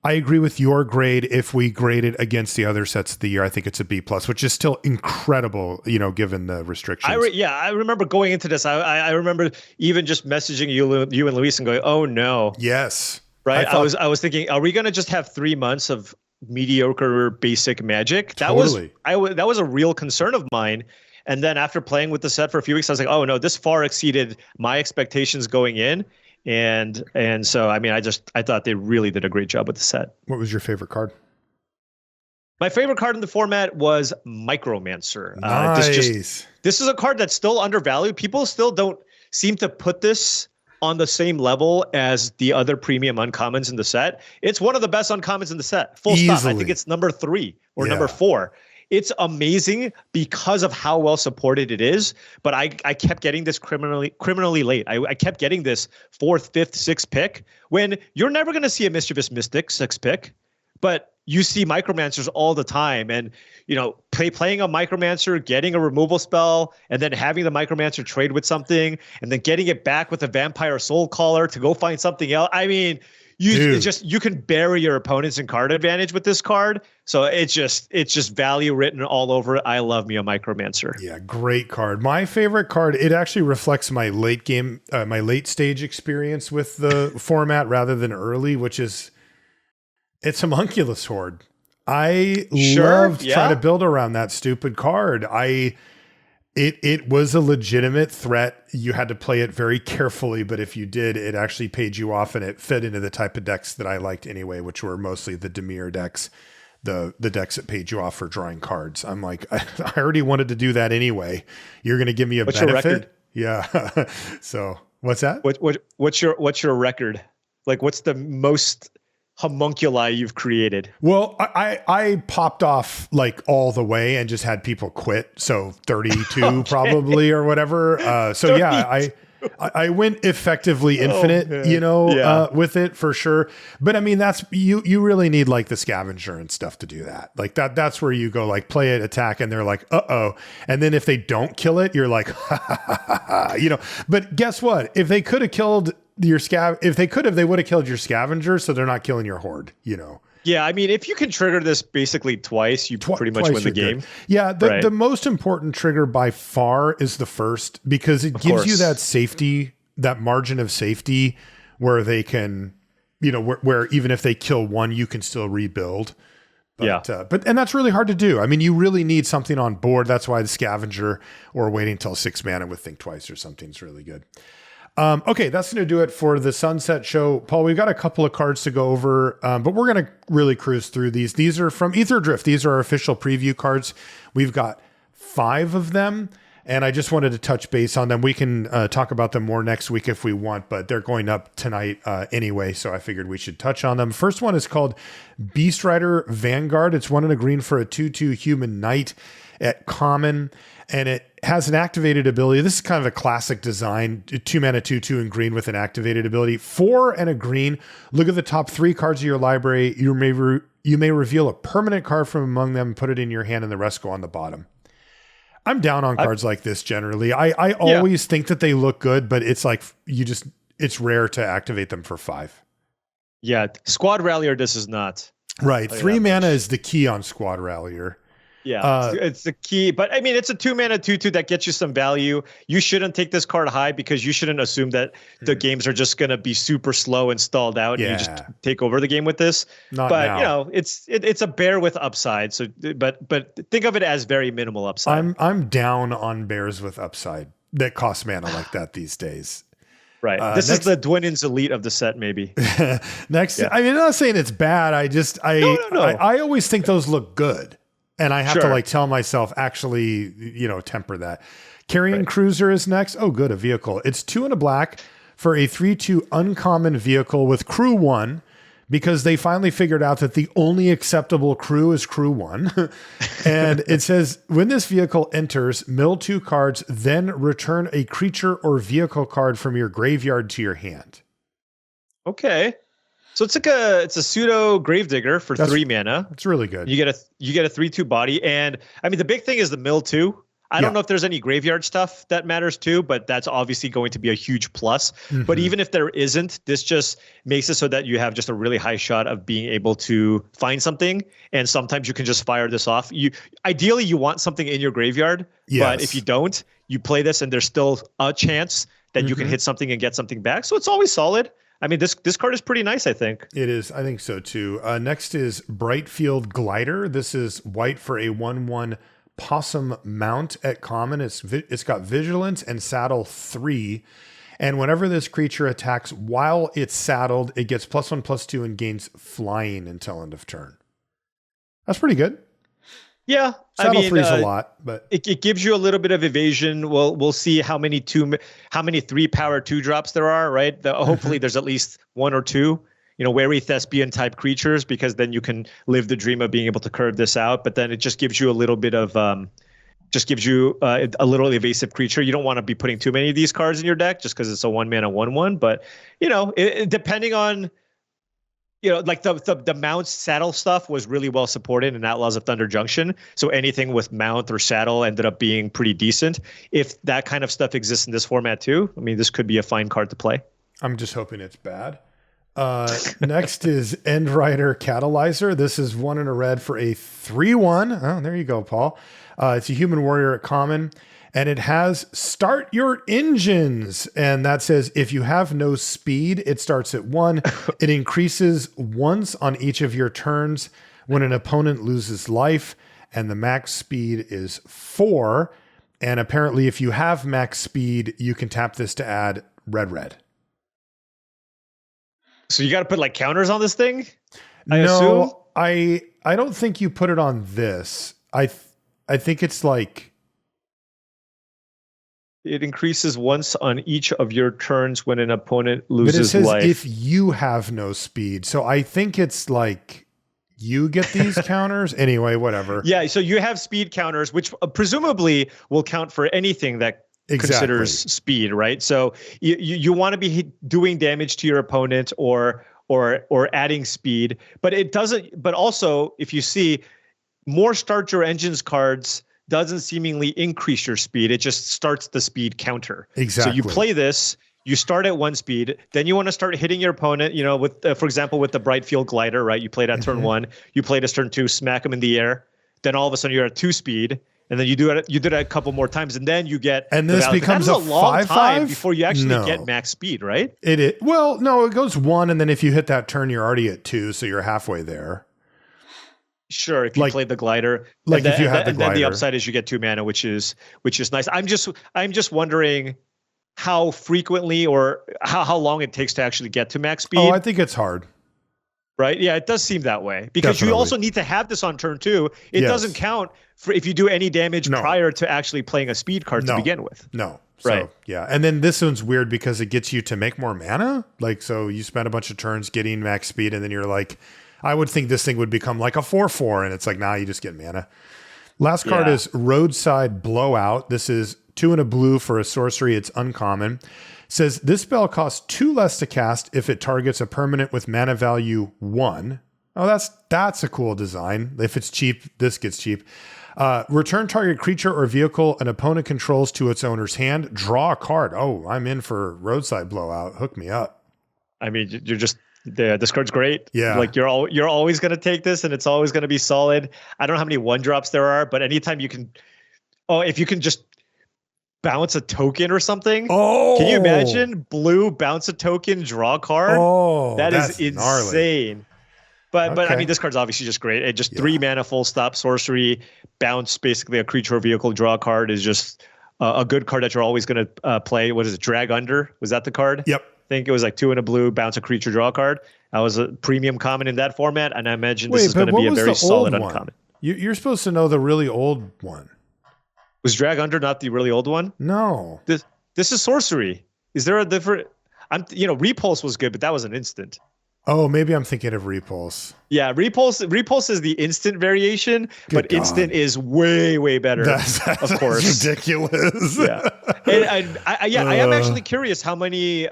I agree with your grade. If we grade it against the other sets of the year, I think it's a B+, which is still incredible, given the restrictions. I remember going into this. I remember even just messaging you and Luis and going, "Oh no!" Yes, right. I was thinking, are we going to just have 3 months of mediocre basic Magic? Totally. That was a real concern of mine. And then after playing with the set for a few weeks, I was like, oh no, this far exceeded my expectations going in. And so, I mean, I thought they really did a great job with the set. What was your favorite card? My favorite card in the format was Micromancer. Nice. This is a card that's still undervalued. People still don't seem to put this on the same level as the other premium uncommons in the set. It's one of the best uncommons in the set. Full stop. I think it's number 3 or number 4. It's amazing because of how well supported it is. But I kept getting this criminally late. I kept getting this 4th, 5th, 6th pick when you're never going to see a Mischievous Mystic 6th pick. But you see Micromancers all the time. And, playing a Micromancer, getting a removal spell, and then having the Micromancer trade with something, and then getting it back with a Vampire Soul Caller to go find something else. I mean, You can bury your opponents in card advantage with this card. So it's just value written all over it. I love me a Micromancer. Yeah, great card. My favorite card. It actually reflects my late game, my late stage experience with the format rather than early, which is it's Homunculus Horde. I loved trying to build around that stupid card. It was a legitimate threat. You had to play it very carefully, but if you did, it actually paid you off, and it fit into the type of decks that I liked anyway, which were mostly the Dimir decks, the decks that paid you off for drawing cards. I'm like, I already wanted to do that anyway. You're going to give me a benefit? Your record? Yeah. So what's that? What's your record? Like, what's the most homunculi you've created? Well, I popped off like all the way and just had people quit. So 32 probably or whatever. So yeah, I went effectively infinite, with it for sure. But I mean, that's you really need like the scavenger and stuff to do that. Like that's where you go like play it, attack, and they're like, uh-oh. And then if they don't kill it, you're like, but guess what? If they could have killed your they would have killed your scavenger, so they're not killing your horde, Yeah, I mean, if you can trigger this basically twice, you pretty much win the game. Good. Yeah, the most important trigger by far is the first, because it gives you that safety, that margin of safety where they can, where even if they kill one, you can still rebuild. But, and that's really hard to do. I mean, you really need something on board. That's why the scavenger or waiting till 6 mana with Think Twice or something is really good. Okay, that's going to do it for the Sunset Show. Paul, we've got a couple of cards to go over, but we're going to really cruise through these. These are from Aetherdrift. These are our official preview cards. We've got 5 of them, and I just wanted to touch base on them. We can talk about them more next week if we want, but they're going up tonight anyway, so I figured we should touch on them. First one is called Beast Rider Vanguard. It's 1 and a green for a 2/2 human knight at common, and it has an activated ability. This is kind of a classic design, 2 mana, 2/2 and green with an activated ability. 4 and a green. Look at the top 3 cards of your library. You may reveal a permanent card from among them, put it in your hand, and the rest go on the bottom. I'm down on cards like this generally. I always think that they look good, but it's like it's rare to activate them for 5. Yeah, Squad Rallier, this is not. Right. 3 mana is the key on Squad Rallier. Yeah, it's the key. But I mean, it's a 2 mana 2/2 that gets you some value. You shouldn't take this card high because you shouldn't assume that the games are just going to be super slow and stalled out. And you just take over the game with this. It's a bear with upside. So, but think of it as very minimal upside. I'm down on bears with upside that cost mana like that these days. Right. This is the Dwinen's elite of the set, maybe. Next, I mean, I'm not saying it's bad. I always think those look good. And I have to like tell myself, actually, temper that. Carrion Cruiser is next. Oh, good. A vehicle. It's 2 and a black for a 3/2 uncommon vehicle with crew 1, because they finally figured out that the only acceptable crew is crew 1. And it says, when this vehicle enters, mill 2 cards, then return a creature or vehicle card from your graveyard to your hand. Okay. So it's a pseudo Gravedigger for 3 mana. It's really good. You get a 3/2 body, and I mean the big thing is the mill 2. I don't know if there's any graveyard stuff that matters too, but that's obviously going to be a huge plus. Mm-hmm. But even if there isn't, this just makes it so that you have just a really high shot of being able to find something, and sometimes you can just fire this off. Ideally you want something in your graveyard, but if you don't, you play this and there's still a chance that you can hit something and get something back. So it's always solid. I mean, this card is pretty nice, I think. It is. I think so, too. Next is Brightfield Glider. This is white for a 1/1 possum mount at common. It's got Vigilance and Saddle 3. And whenever this creature attacks while it's saddled, it gets +1/+2 and gains flying until end of turn. That's pretty good. Yeah, Saddle 3 is a lot, but it gives you a little bit of evasion. We'll see how many 3-power 2-drops there are, right? Hopefully there's at least 1 or 2, wary thespian type creatures, because then you can live the dream of being able to curve this out. But then it just gives you a little bit of a little evasive creature. You don't want to be putting too many of these cards in your deck just because it's a 1 mana 1/1. But depending on. Like the mount saddle stuff was really well supported in Outlaws of Thunder Junction. So anything with mount or saddle ended up being pretty decent. If that kind of stuff exists in this format too, I mean, this could be a fine card to play. I'm just hoping it's bad. Next is End Rider Catalyzer. This is 1 and a red for a 3/1. Oh, there you go, Paul. It's a human warrior at common, and it has Start Your Engines. And that says if you have no speed, it starts at 1. It increases once on each of your turns when an opponent loses life, and the max speed is 4. And apparently, if you have max speed, you can tap this to add red. So you got to put like counters on this thing? I No, assume? I don't think you put it on this. I think it's like It increases once on each of your turns when an opponent but it loses says life. if you have no speed. So I think it's like you get these counters anyway. Whatever. Yeah, so you have speed counters, which presumably will count for anything that considers speed, right? So you want to be doing damage to your opponent or adding speed, but it doesn't. But also, if you see more Start Your Engines cards, doesn't seemingly increase your speed. It just starts the speed counter. Exactly. So you play this. You start at 1 speed, then you want to start hitting your opponent, with, for example, with the Bright Field Glider, right? You played at turn 1, you played at turn 2, smack them in the air. Then all of a sudden you're at 2 speed, and then you do it a couple more times, and then you get. And this becomes a long 5/5 time before you actually get max speed, right? Well, no, it goes 1, and then if you hit that turn, you're already at 2, so you're halfway there. Sure, if you played the glider, if you had the glider, then the upside is you get 2 mana, which is nice. I'm just wondering how frequently or how long it takes to actually get to max speed. Oh, I think it's hard. Right? Yeah, it does seem that way because you also need to have this on turn 2. It doesn't count for if you do any damage prior to actually playing a speed card to begin with. No. Right. So, yeah. And then this one's weird because it gets you to make more mana. Like, so you spend a bunch of turns getting max speed, and then you're like, I would think this thing would become like a 4/4, and it's like, nah, you just get mana. Last card is Roadside Blowout. This is 2 and a blue for a sorcery. It's uncommon. Says this spell costs 2 less to cast if it targets a permanent with mana value 1. Oh, that's a cool design. If it's cheap, this gets cheap. Return target creature or vehicle an opponent controls to its owner's hand. Draw a card. Oh, I'm in for Roadside Blowout. Hook me up. I mean, you're just. This card's great. Yeah. Like you're always going to take this and it's always going to be solid. I don't know how many 1-drops there are, but anytime you can, if you can just bounce a token or something. Oh, can you imagine blue, bounce a token, draw a card? Oh, that is insane. Gnarly. But I mean, this card's obviously just great. It just 3 mana full stop sorcery, bounce basically a creature or vehicle, draw a card is just a good card that you're always going to play. What is it? Drag Under? Was that the card? Yep. I think it was like 2 and a blue, bounce a creature, draw a card. That was a premium common in that format, and I imagine this is going to be a very solid uncommon. You're supposed to know the really old one. Was Drag Under not the really old one? No. This is sorcery. Is there a different? Repulse was good, but that was an instant. Oh, maybe I'm thinking of Repulse. Yeah, Repulse is the instant variation, but instant is way, way better. That's of course ridiculous. Yeah, and I am actually curious how many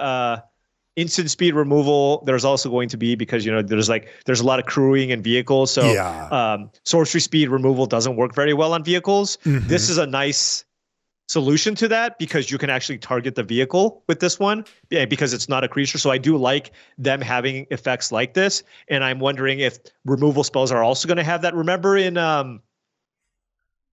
instant speed removal there's also going to be because there's a lot of crewing and vehicles. So sorcery speed removal doesn't work very well on vehicles. Mm-hmm. This is a nice solution to that because you can actually target the vehicle with this one because it's not a creature. So I do like them having effects like this. And I'm wondering if removal spells are also going to have that. Remember in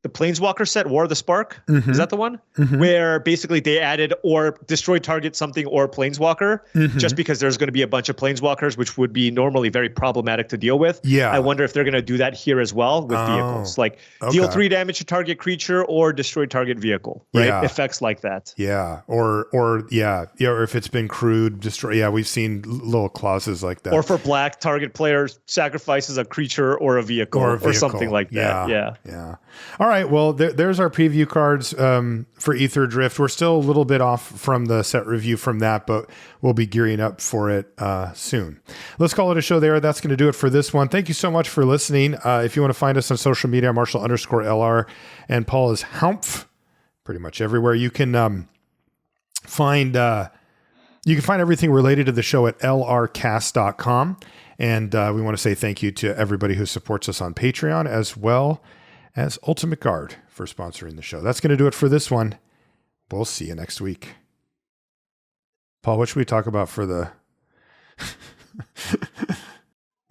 the Planeswalker set, War of the Spark? Mm-hmm. Is that the one? Mm-hmm. Where basically they added or destroy target something or Planeswalker just because there's going to be a bunch of Planeswalkers, which would be normally very problematic to deal with. Yeah. I wonder if they're going to do that here as well with vehicles. Like deal 3 damage to target creature or destroy target vehicle, right? Yeah. Effects like that. Yeah. Or if it's been crewed, destroy. Yeah, we've seen little clauses like that. Or for black, target player sacrifices a creature or a vehicle or something like that. Yeah. All right. Well, there's our preview cards for Aetherdrift. We're still a little bit off from the set review from that, but we'll be gearing up for it soon. Let's call it a show there. That's going to do it for this one. Thank you so much for listening. If you want to find us on social media, Marshall_LR and Paul is Humph pretty much everywhere. You can find everything related to the show at lrcast.com. And we want to say thank you to everybody who supports us on Patreon as well as Ultimate Guard for sponsoring the show. That's going to do it for this one. We'll see you next week. Paul, what should we talk about for the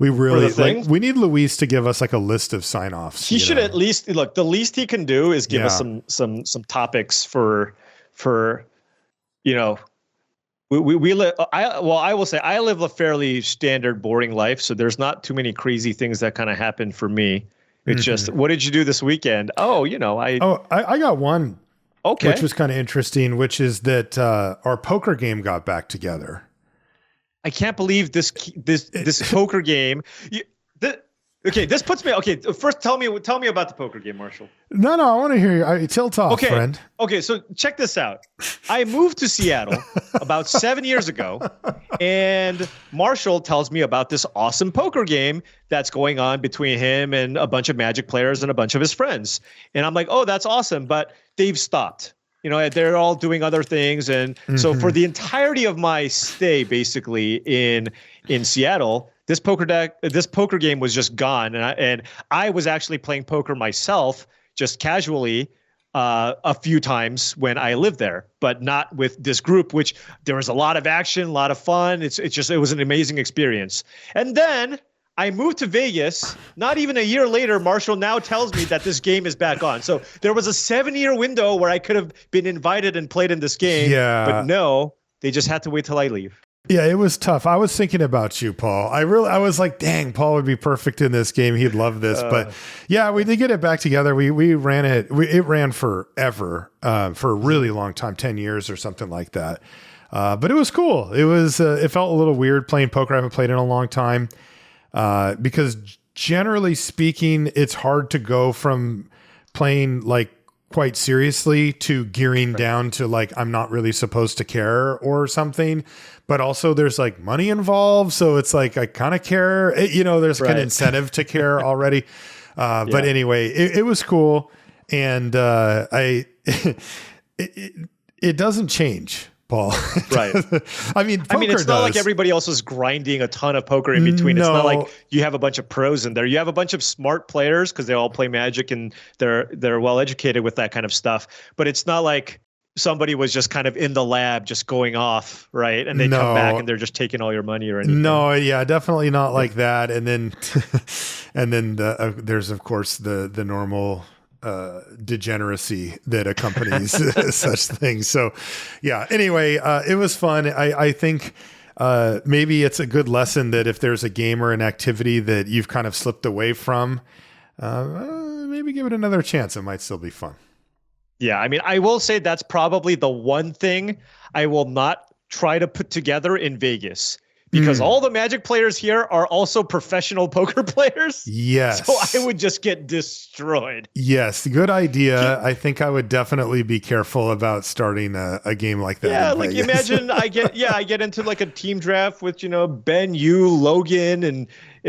We really thing. we need Luis to give us like a list of sign-offs. He should at least look. The least he can do is give us some topics for we live. I will say I live a fairly standard, boring life, so there's not too many crazy things that kind of happen for me. It's just, what did you do this weekend? I got one. Okay. Which was kind of interesting, which is that our poker game got back together. I can't believe this poker game. This puts me. Okay, first tell me about the poker game, Marshall. No, I want to hear you. Tilt off, friend. Okay, so check this out. I moved to Seattle about 7 years ago, and Marshall tells me about this awesome poker game that's going on between him and a bunch of Magic players and a bunch of his friends. And I'm like, oh, that's awesome, but they've stopped. They're all doing other things, and so for the entirety of my stay, basically in Seattle, this poker game was just gone, and I was actually playing poker myself, just casually, a few times when I lived there, but not with this group. Which there was a lot of action, a lot of fun. It was an amazing experience. And then I moved to Vegas. Not even a year later, Marshall now tells me that this game is back on. So there was a 7-year window where I could have been invited and played in this game. Yeah. But no, they just had to wait till I leave. Yeah, it was tough. I was thinking about you, Paul. I was like, dang, Paul would be perfect in this game. He'd love this. But yeah, we did get it back together. We ran it. It ran forever, for a really long time, 10 years or something like that. But it was cool. It felt a little weird playing poker. I haven't played in a long time. Because generally speaking, it's hard to go from playing like quite seriously to gearing down to like, I'm not really supposed to care or something, but also there's like money involved. So it's like, I kind of care, there's like an incentive to care already. But anyway, it was cool. And, it doesn't change, Paul. Right. I mean, it's not like everybody else is grinding a ton of poker in between. No. It's not like you have a bunch of pros in there. You have a bunch of smart players because they all play Magic and they're well educated with that kind of stuff. But it's not like somebody was just kind of in the lab just going off, right? And they come back and they're just taking all your money or anything. No, yeah, definitely not like that. And then there's of course the normal degeneracy that accompanies such things. So yeah, anyway, it was fun. I think maybe it's a good lesson that if there's a game or an activity that you've kind of slipped away from, maybe give it another chance. It might still be fun. Yeah, I will say that's probably the one thing I will not try to put together in Vegas. Because all the Magic players here are also professional poker players. Yes. So I would just get destroyed. Yes. Good idea. I think I would definitely be careful about starting a game like that. Yeah. Like imagine I get into like a team draft with, Ben, you, Logan, and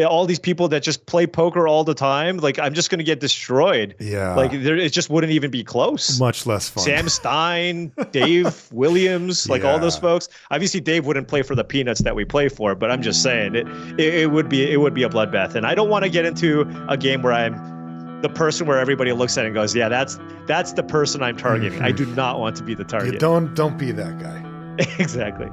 all these people that just play poker all the time. Like I'm just going to get destroyed. Yeah. Like it just wouldn't even be close. Much less fun. Sam Stein, Dave Williams, like all those folks. Obviously Dave wouldn't play for the peanuts that we play for, but I'm just saying it would be a bloodbath. And I don't want to get into a game where I'm the person where everybody looks at it and goes, yeah, that's the person I'm targeting. I do not want to be the target. Don't be that guy. Exactly.